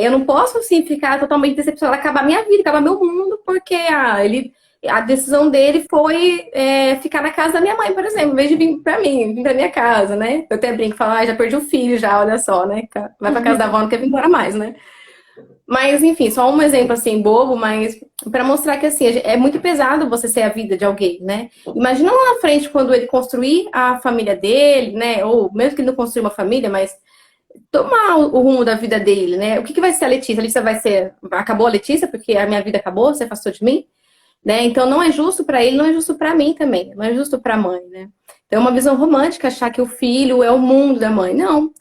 eu não posso, assim, ficar totalmente decepcionada, acabar minha vida, acabar meu mundo, porque a decisão dele foi ficar na casa da minha mãe, por exemplo, em vez de vir pra mim, vir pra minha casa, né? Eu até brinco e falo, já perdi o filho já, olha só, né? Vai pra casa da avó, não quer vir embora mais, né? Mas, enfim, só um exemplo, assim, bobo, mas pra mostrar que, assim, é muito pesado você ser a vida de alguém, né? Imagina lá na frente, quando ele construir a família dele, né? Ou mesmo que ele não construa uma família, mas tomar o rumo da vida dele, né? O que vai ser a Letícia? A Letícia vai ser. Acabou a Letícia porque a minha vida acabou, você afastou de mim, né? Então não é justo pra ele, não é justo pra mim também, não é justo pra mãe, né? Então é uma visão romântica achar que o filho é o mundo da mãe. Não.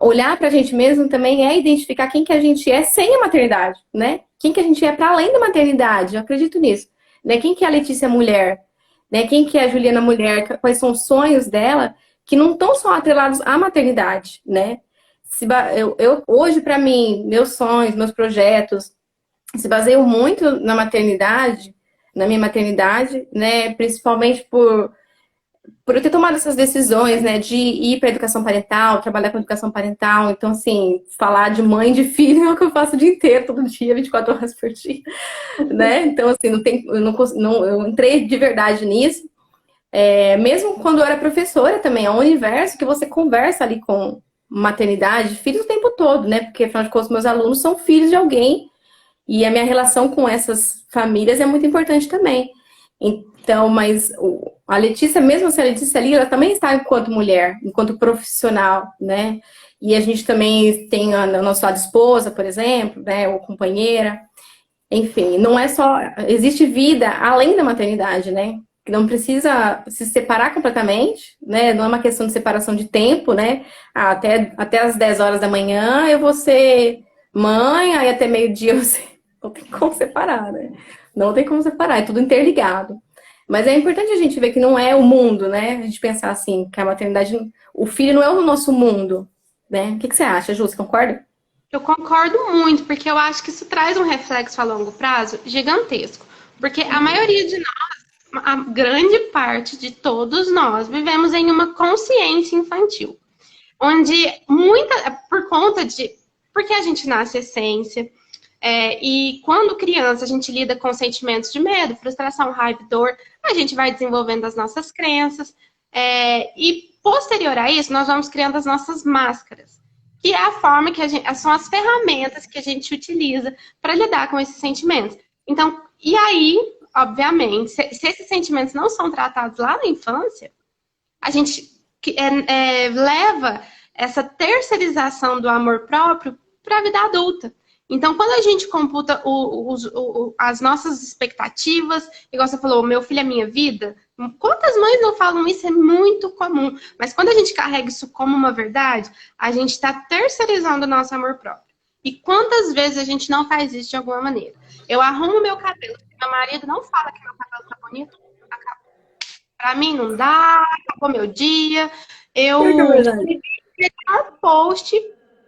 Olhar pra gente mesmo também é identificar quem que a gente é sem a maternidade, né? Quem que a gente é para além da maternidade. Eu acredito nisso, né? Quem que é a Letícia mulher, né? Quem que é a Juliana mulher? Quais são os sonhos dela que não estão só atrelados à maternidade, né? Hoje, para mim, meus sonhos, meus projetos se baseiam muito na maternidade, na minha maternidade, né? Principalmente por eu ter tomado essas decisões, né? De ir para educação parental, trabalhar com educação parental. Então, assim, falar de mãe e de filho é o que eu faço o dia inteiro, todo dia, 24 horas por dia, né? Então, assim, eu entrei de verdade nisso. Mesmo quando eu era professora também, é um universo que você conversa ali com maternidade, filhos o tempo todo, né? Porque, afinal de contas, meus alunos são filhos de alguém e a minha relação com essas famílias é muito importante também. Então, mas A Letícia, mesmo se a Letícia ali, ela também está enquanto mulher, enquanto profissional, né? E a gente também tem o nosso lado esposa, por exemplo, né? Ou companheira. Enfim, não é só. Existe vida além da maternidade, né? Que não precisa se separar completamente, né? Não é uma questão de separação de tempo, né? Ah, até as 10 horas da manhã eu vou ser mãe, aí até meio-dia você. Não tem como separar, né? Não tem como separar, é tudo interligado. Mas é importante a gente ver que não é o mundo, né? A gente pensar assim, que a maternidade. O filho não é o nosso mundo, né? O que que você acha, Ju? Você concorda? Eu concordo muito, porque eu acho que isso traz um reflexo a longo prazo gigantesco. Porque a maioria de nós, a grande parte de todos nós, vivemos em uma consciência infantil. Onde por conta de, porque a gente nasce essência, e quando criança a gente lida com sentimentos de medo, frustração, raiva, dor, a gente vai desenvolvendo as nossas crenças, e posterior a isso nós vamos criando as nossas máscaras, que é a forma que são as ferramentas que a gente utiliza para lidar com esses sentimentos. Então, e aí, obviamente, se esses sentimentos não são tratados lá na infância, a gente leva essa terceirização do amor próprio para a vida adulta. Então, quando a gente computa as nossas expectativas, igual você falou, meu filho é minha vida, quantas mães não falam isso? É muito comum. Mas quando a gente carrega isso como uma verdade, a gente está terceirizando o nosso amor próprio. E quantas vezes a gente não faz isso de alguma maneira? Eu arrumo meu cabelo, meu marido não fala que meu cabelo tá bonito, pra mim não dá, acabou meu dia. Pior que é Eu verdade. fiz um post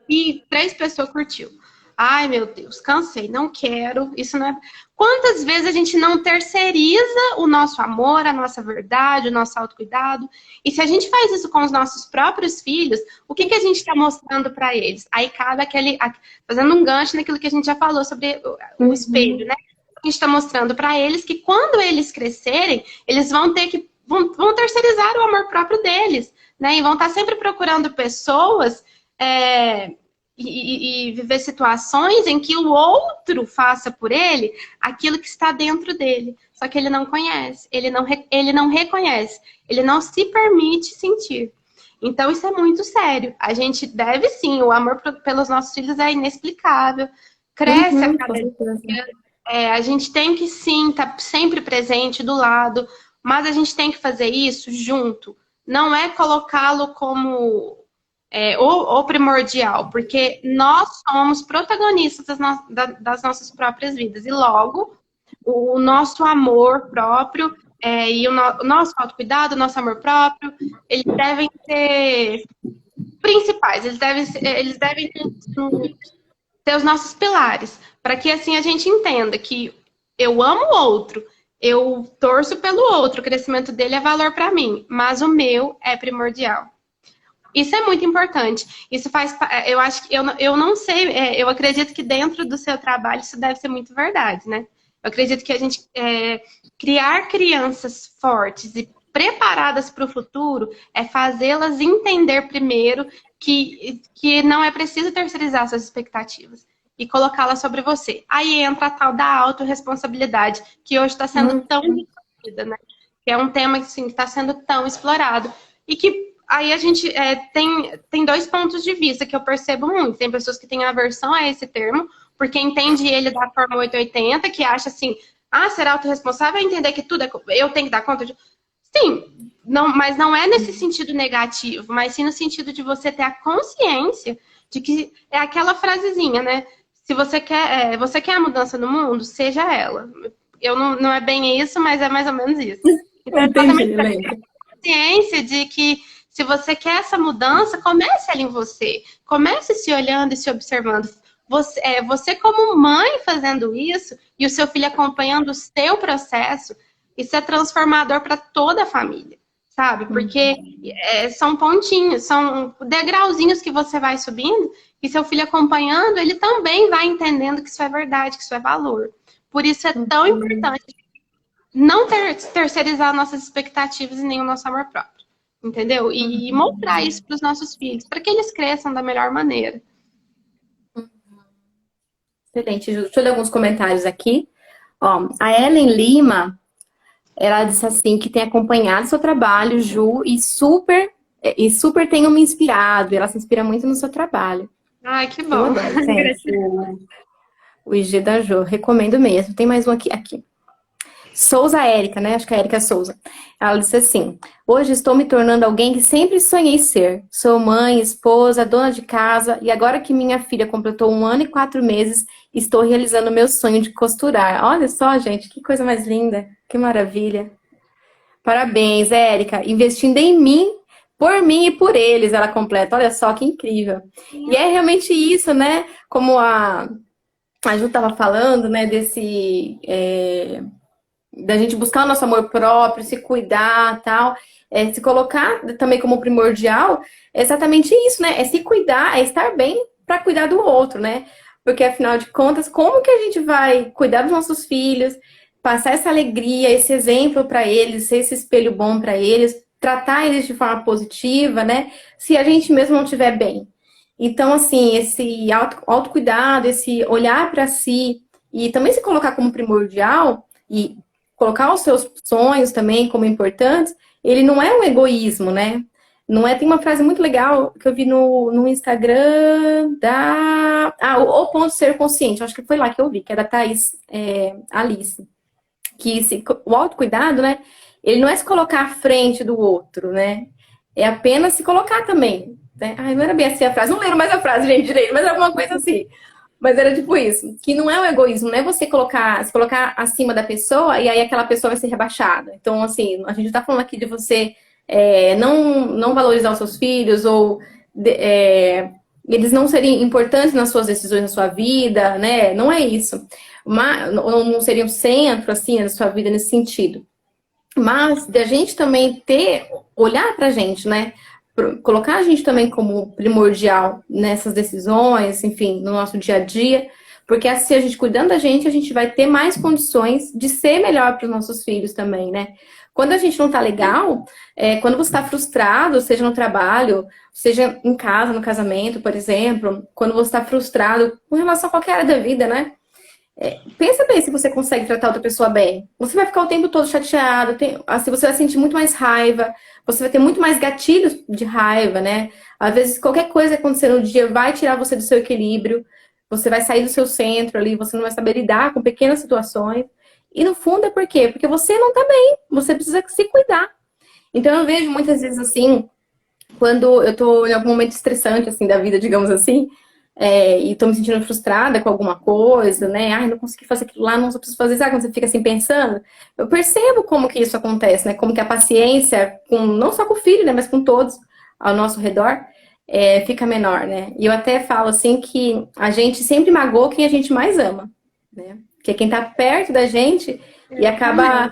e 3 pessoas curtiu. Ai, meu Deus, cansei, não quero. Isso não é. Quantas vezes a gente não terceiriza o nosso amor, a nossa verdade, o nosso autocuidado? E se a gente faz isso com os nossos próprios filhos, o que que a gente está mostrando para eles? Aí cabe fazendo um gancho naquilo que a gente já falou sobre o espelho, né? A gente está mostrando para eles que quando eles crescerem, eles vão ter que vão terceirizar o amor próprio deles, né? E vão estar sempre procurando pessoas e viver situações em que o outro faça por ele aquilo que está dentro dele. Só que ele não conhece, ele não reconhece, ele não se permite sentir. Então isso é muito sério. A gente deve sim, o amor pelos nossos filhos é inexplicável, cresce a Com cada certeza. dia. A gente tem que sim estar sempre presente do lado, mas a gente tem que fazer isso junto. Não é colocá-lo como o primordial, porque nós somos protagonistas das nossas próprias vidas. E logo, o nosso amor próprio e o nosso autocuidado, o nosso amor próprio, eles devem ser principais, eles devem ser os nossos pilares, para que assim a gente entenda que eu amo o outro, eu torço pelo outro, o crescimento dele é valor para mim, mas o meu é primordial. Isso é muito importante. Isso faz, eu acho que eu não sei, eu acredito que dentro do seu trabalho isso deve ser muito verdade, né? Eu acredito que a gente criar crianças fortes e preparadas para o futuro é fazê-las entender primeiro que não é preciso terceirizar suas expectativas e colocá-las sobre você. Aí entra a tal da autorresponsabilidade, que hoje está sendo tão discutida, né? Que é um tema assim, que está sendo tão explorado. E que aí a gente tem 2 pontos de vista que eu percebo muito. Tem pessoas que têm aversão a esse termo, porque entende ele da forma 880, que acha assim, ser autorresponsável é entender que tudo eu tenho que dar conta de. Sim, não, mas não é nesse sentido negativo, mas sim no sentido de você ter a consciência de que é aquela frasezinha, né? Se você quer a mudança no mundo, seja ela. Eu não é bem isso, mas é mais ou menos isso. Então, é exatamente Entendi, lembro. consciência de que se você quer essa mudança, comece ela em você. Comece se olhando e se observando. Você como mãe fazendo isso e o seu filho acompanhando o seu processo, isso é transformador para toda a família, sabe? Porque são pontinhos, são degrauzinhos que você vai subindo e seu filho acompanhando, ele também vai entendendo que isso é verdade, que isso é valor. Por isso é tão importante não terceirizar nossas expectativas e nem o nosso amor próprio. Entendeu? E mostrar isso para os nossos filhos, para que eles cresçam da melhor maneira. Excelente, Ju. Deixa eu ler alguns comentários aqui. Ó, a Ellen Lima Ela disse assim que tem acompanhado seu trabalho, Ju, e super tem me inspirado. Ela se inspira muito no seu trabalho. Ai, que Eu bom. adoro, gente, Gratidão. o IG da Ju. Recomendo mesmo. Tem mais um aqui. Souza Érica, né? Acho que é a Érica Souza. Ela disse assim: hoje estou me tornando alguém que sempre sonhei ser. Sou mãe, esposa, dona de casa, e agora que minha filha completou 1 ano e 4 meses, estou realizando meu sonho de costurar. Olha só, gente, que coisa mais linda, que maravilha. Parabéns, Érica. Investindo em mim, por mim e por eles, ela completa. Olha só que incrível. E é realmente isso, né? Como a Ju estava falando, né? Da gente buscar o nosso amor próprio, se cuidar, tal, se colocar também como primordial, é exatamente isso, né? É se cuidar, é estar bem para cuidar do outro, né? Porque afinal de contas, como que a gente vai cuidar dos nossos filhos, passar essa alegria, esse exemplo para eles, ser esse espelho bom para eles, tratar eles de forma positiva, né? Se a gente mesmo não estiver bem. Então, assim, esse autocuidado, esse olhar para si e também se colocar como primordial e colocar os seus sonhos também como importantes, ele não é um egoísmo, né? Não é, tem uma frase muito legal que eu vi no Instagram o ponto de ser consciente, acho que foi lá que eu vi, que é da Thaís Alice, que o autocuidado, né, ele não é se colocar à frente do outro, né, é apenas se colocar também, né? Ai, não era bem assim a frase, não lembro mais a frase, gente, direito, mas é alguma coisa assim. Mas era tipo isso, que não é um egoísmo, não é você se colocar acima da pessoa e aí aquela pessoa vai ser rebaixada. Então, assim, a gente tá falando aqui de você não valorizar os seus filhos ou eles não serem importantes nas suas decisões, na sua vida, né? Não é isso. Mas, não seriam centro, assim, na sua vida nesse sentido. Mas da gente também olhar pra gente, né? Colocar a gente também como primordial nessas decisões, enfim, no nosso dia a dia, porque assim, a gente cuidando da gente, a gente vai ter mais condições de ser melhor para os nossos filhos também, né? Quando a gente não tá legal, quando você está frustrado, seja no trabalho, seja em casa, no casamento, por exemplo, quando você está frustrado com relação a qualquer área da vida, né? Pensa bem se você consegue tratar outra pessoa bem. Você vai ficar o tempo todo chateado, assim, você vai sentir muito mais raiva, você vai ter muito mais gatilhos de raiva, né? Às vezes, qualquer coisa que acontecer no dia vai tirar você do seu equilíbrio, você vai sair do seu centro ali, você não vai saber lidar com pequenas situações. E no fundo é por quê? Porque você não tá bem, você precisa se cuidar. Então eu vejo muitas vezes assim, quando eu tô em algum momento estressante, assim, da vida, digamos assim, e tô me sentindo frustrada com alguma coisa, né? Ai, não consegui fazer aquilo lá, não só preciso fazer, sabe? Quando você fica assim pensando, eu percebo como que isso acontece, né? Como que a paciência, não só com o filho, né? Mas com todos ao nosso redor, fica menor, né? E eu até falo assim que a gente sempre magoa quem a gente mais ama, né? Que é quem tá perto da gente e acaba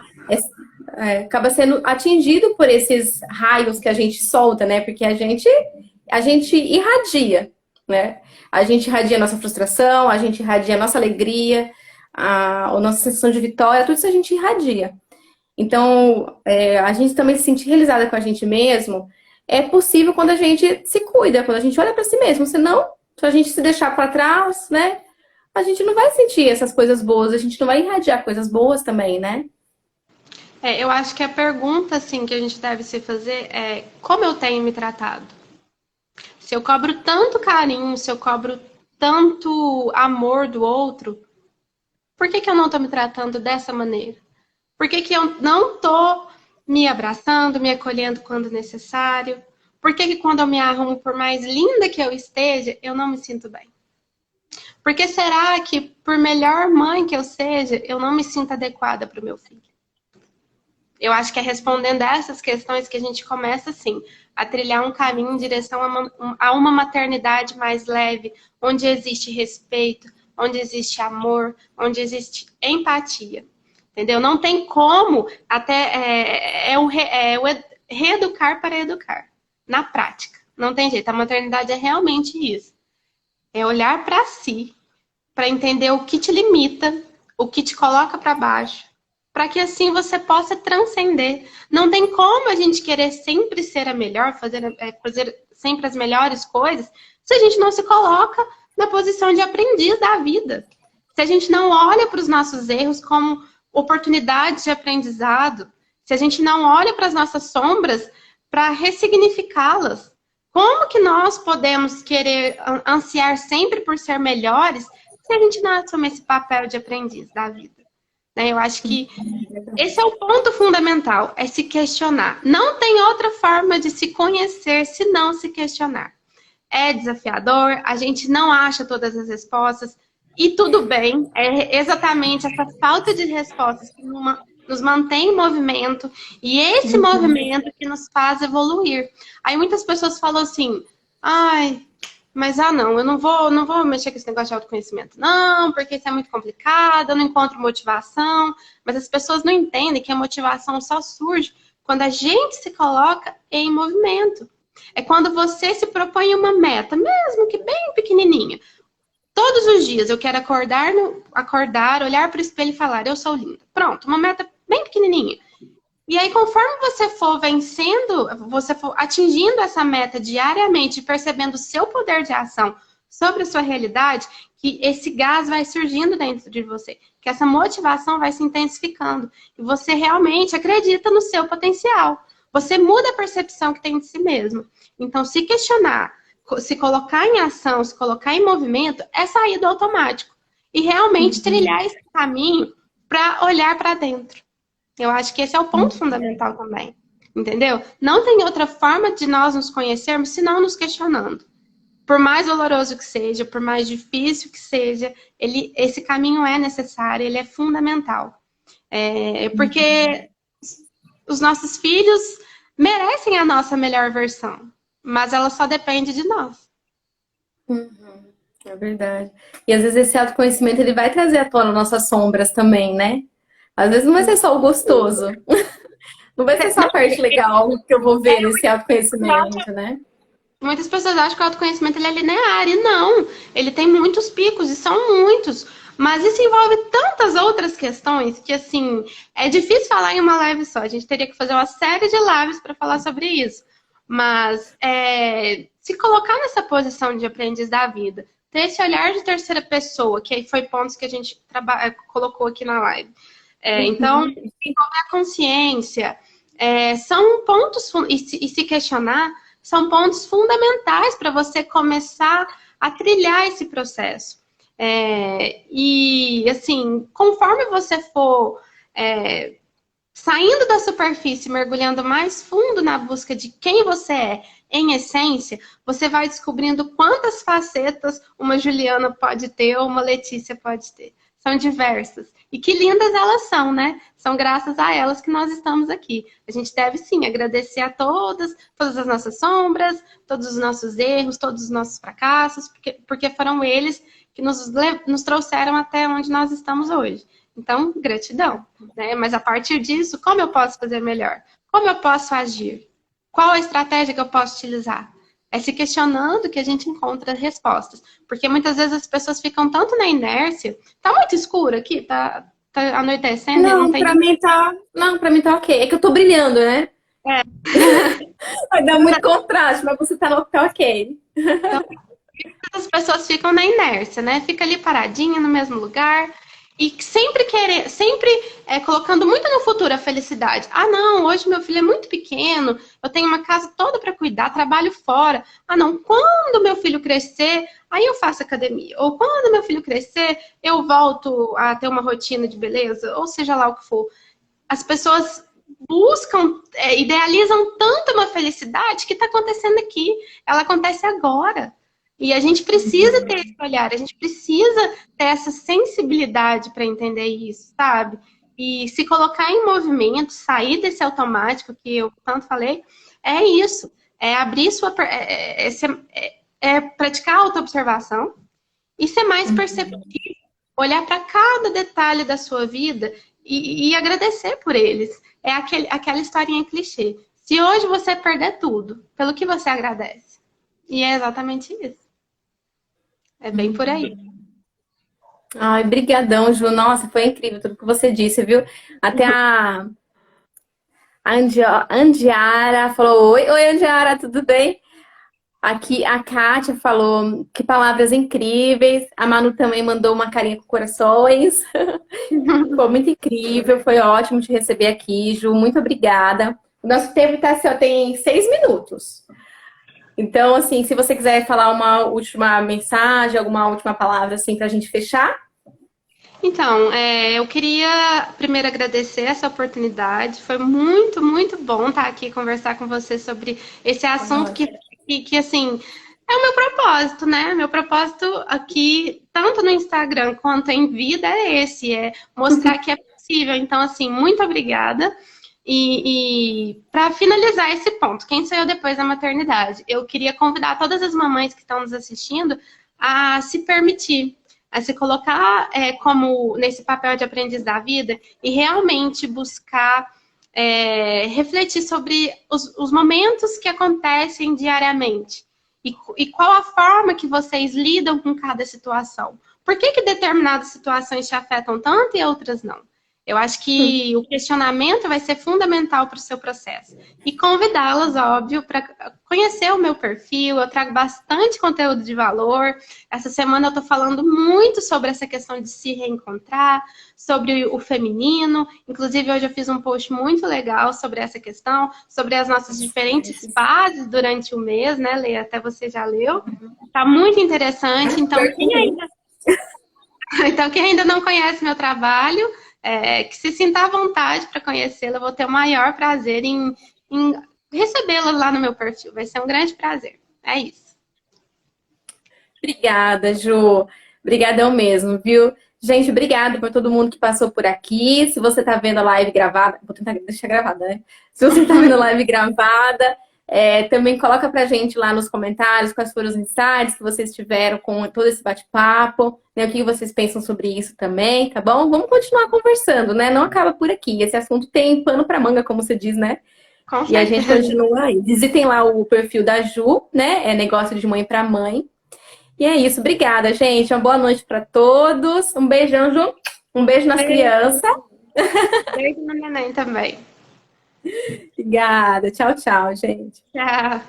sendo atingido por esses raios que a gente solta, né? Porque a gente irradia, né? A gente irradia a nossa frustração, a gente irradia a nossa alegria, a nossa sensação de vitória, tudo isso a gente irradia. Então, a gente também se sentir realizada com a gente mesmo é possível quando a gente se cuida, quando a gente olha para si mesmo. Senão, se a gente se deixar para trás, né? A gente não vai sentir essas coisas boas, a gente não vai irradiar coisas boas também, né? Eu acho que a pergunta assim que a gente deve se fazer é como eu tenho me tratado? Se eu cobro tanto carinho, se eu cobro tanto amor do outro, por que eu não estou me tratando dessa maneira? Por que eu não estou me abraçando, me acolhendo quando necessário? Por que quando eu me arrumo, por mais linda que eu esteja, eu não me sinto bem? Por que será que, por melhor mãe que eu seja, eu não me sinto adequada para o meu filho? Eu acho que é respondendo a essas questões que a gente começa, assim, a trilhar um caminho em direção a uma maternidade mais leve, onde existe respeito, onde existe amor, onde existe empatia. Entendeu? Não tem como, o reeducar para educar, na prática. Não tem jeito, a maternidade é realmente isso. É olhar para si, para entender o que te limita, o que te coloca para baixo, para que assim você possa transcender. Não tem como a gente querer sempre ser a melhor, fazer sempre as melhores coisas, se a gente não se coloca na posição de aprendiz da vida. Se a gente não olha para os nossos erros como oportunidades de aprendizado, se a gente não olha para as nossas sombras para ressignificá-las, como que nós podemos querer ansiar sempre por ser melhores se a gente não assume esse papel de aprendiz da vida? Né? Eu acho que esse é o ponto fundamental, é se questionar. Não tem outra forma de se conhecer se não se questionar. É desafiador, a gente não acha todas as respostas, e tudo bem, é exatamente essa falta de respostas que nos mantém em movimento, e esse movimento que nos faz evoluir. Aí muitas pessoas falam assim, ai, mas não, eu não vou mexer com esse negócio de autoconhecimento, não, porque isso é muito complicado, eu não encontro motivação. Mas as pessoas não entendem que a motivação só surge quando a gente se coloca em movimento. É quando você se propõe uma meta, mesmo que bem pequenininha. Todos os dias eu quero acordar, olhar para o espelho e falar, eu sou linda. Pronto, uma meta bem pequenininha. E aí, conforme você for vencendo, você for atingindo essa meta diariamente, percebendo o seu poder de ação sobre a sua realidade, que esse gás vai surgindo dentro de você, que essa motivação vai se intensificando, e você realmente acredita no seu potencial. Você muda a percepção que tem de si mesmo. Então, se questionar, se colocar em ação, se colocar em movimento, é sair do automático. E realmente trilhar esse caminho para olhar para dentro. Eu acho que esse é o ponto fundamental também, entendeu? Não tem outra forma de nós nos conhecermos senão nos questionando. Por mais doloroso que seja, por mais difícil que seja, esse caminho é necessário, ele é fundamental. Porque os nossos filhos merecem a nossa melhor versão, mas ela só depende de nós. É verdade. E às vezes esse autoconhecimento ele vai trazer à tona nossas sombras também, né? Às vezes não vai ser só o gostoso. Não vai ser só a parte legal que eu vou ver nesse autoconhecimento, né? Muitas pessoas acham que o autoconhecimento ele é linear, e não. Ele tem muitos picos, e são muitos. Mas isso envolve tantas outras questões que, assim, é difícil falar em uma live só. A gente teria que fazer uma série de lives para falar sobre isso. Mas se colocar nessa posição de aprendiz da vida, ter esse olhar de terceira pessoa, que foi pontos que a gente colocou aqui na live. Então, envolver a consciência, são pontos, e se questionar, são pontos fundamentais para você começar a trilhar esse processo. E, assim, conforme você for saindo da superfície, mergulhando mais fundo na busca de quem você é, em essência, você vai descobrindo quantas facetas uma Juliana pode ter ou uma Letícia pode ter. São diversas. E que lindas elas são, né? São graças a elas que nós estamos aqui. A gente deve, sim, agradecer a todas as nossas sombras, todos os nossos erros, todos os nossos fracassos, porque foram eles que nos trouxeram até onde nós estamos hoje. Então, gratidão. Né? Mas a partir disso, como eu posso fazer melhor? Como eu posso agir? Qual a estratégia que eu posso utilizar? É se questionando que a gente encontra respostas. Porque muitas vezes as pessoas ficam tanto na inércia. Tá muito escuro aqui? Tá anoitecendo? Não, pra mim tá. Não, pra mim tá ok. É que eu tô brilhando, né? Vai dar muito contraste, mas você tá ok. Então, as pessoas ficam na inércia, né? Fica ali paradinha no mesmo lugar. E sempre colocando muito no futuro a felicidade. Ah, não, hoje meu filho é muito pequeno, eu tenho uma casa toda para cuidar, trabalho fora. Ah, não, quando meu filho crescer, aí eu faço academia. Ou quando meu filho crescer, eu volto a ter uma rotina de beleza, ou seja lá o que for. As pessoas buscam, idealizam tanto uma felicidade que está acontecendo aqui. Ela acontece agora. E a gente precisa ter esse olhar, a gente precisa ter essa sensibilidade para entender isso, sabe? E se colocar em movimento, sair desse automático que eu tanto falei, é isso. É abrir praticar a autoobservação e ser mais perceptivo. Olhar para cada detalhe da sua vida e agradecer por eles. É aquela historinha clichê. Se hoje você perder tudo, pelo que você agradece? E é exatamente isso. É bem por aí. Ai, brigadão, Ju. Nossa, foi incrível tudo que você disse, viu? Até a Andiara falou oi. Oi, Andiara, tudo bem? Aqui a Kátia falou que palavras incríveis. A Manu também mandou uma carinha com corações. Ficou muito incrível, foi ótimo te receber aqui, Ju. Muito obrigada. O nosso tempo tá, assim, ó, tem 6 minutos. Então, assim, se você quiser falar uma última mensagem, alguma última palavra, assim, pra gente fechar. Então, eu queria primeiro agradecer essa oportunidade. Foi muito, muito bom estar aqui conversar com você sobre esse assunto que assim, é o meu propósito, né? Meu propósito aqui, tanto no Instagram quanto em vida, é esse, é mostrar que é possível. Então, assim, muito obrigada. E para finalizar esse ponto, quem sou eu depois da maternidade? Eu queria convidar todas as mamães que estão nos assistindo a se permitir, a se colocar como nesse papel de aprendiz da vida e realmente buscar refletir sobre os momentos que acontecem diariamente e qual a forma que vocês lidam com cada situação. Por que determinadas situações te afetam tanto e outras não? Eu acho que o questionamento vai ser fundamental para o seu processo. E convidá-las, óbvio, para conhecer o meu perfil. Eu trago bastante conteúdo de valor. Essa semana eu estou falando muito sobre essa questão de se reencontrar, sobre o feminino. Inclusive, hoje eu fiz um post muito legal sobre essa questão, sobre as nossas diferentes fases durante o mês, né, Lê? Até você já leu. Está muito interessante. Então, quem ainda não conhece meu trabalho, que se sinta à vontade para conhecê-la, eu vou ter o maior prazer em recebê-la lá no meu perfil. Vai ser um grande prazer. É isso. Obrigada, Ju. Obrigadão mesmo, viu? Gente, obrigada por todo mundo que passou por aqui. Se você tá vendo a live gravada, vou tentar deixar gravada, né? Se você tá vendo a live gravada, também coloca pra gente lá nos comentários quais foram os insights que vocês tiveram com todo esse bate-papo, né? O que vocês pensam sobre isso também, tá bom? Vamos continuar conversando, né? Não acaba por aqui. Esse assunto tem pano pra manga, como você diz, né? Com E a gente certeza. continua aí. Visitem lá o perfil da Ju, né? É negócio de mãe pra mãe. E é isso. Obrigada, gente. Uma boa noite pra todos. Um beijão, Ju. Um beijo nas crianças. Beijo no neném também. Obrigada. Tchau, tchau, gente. Tchau.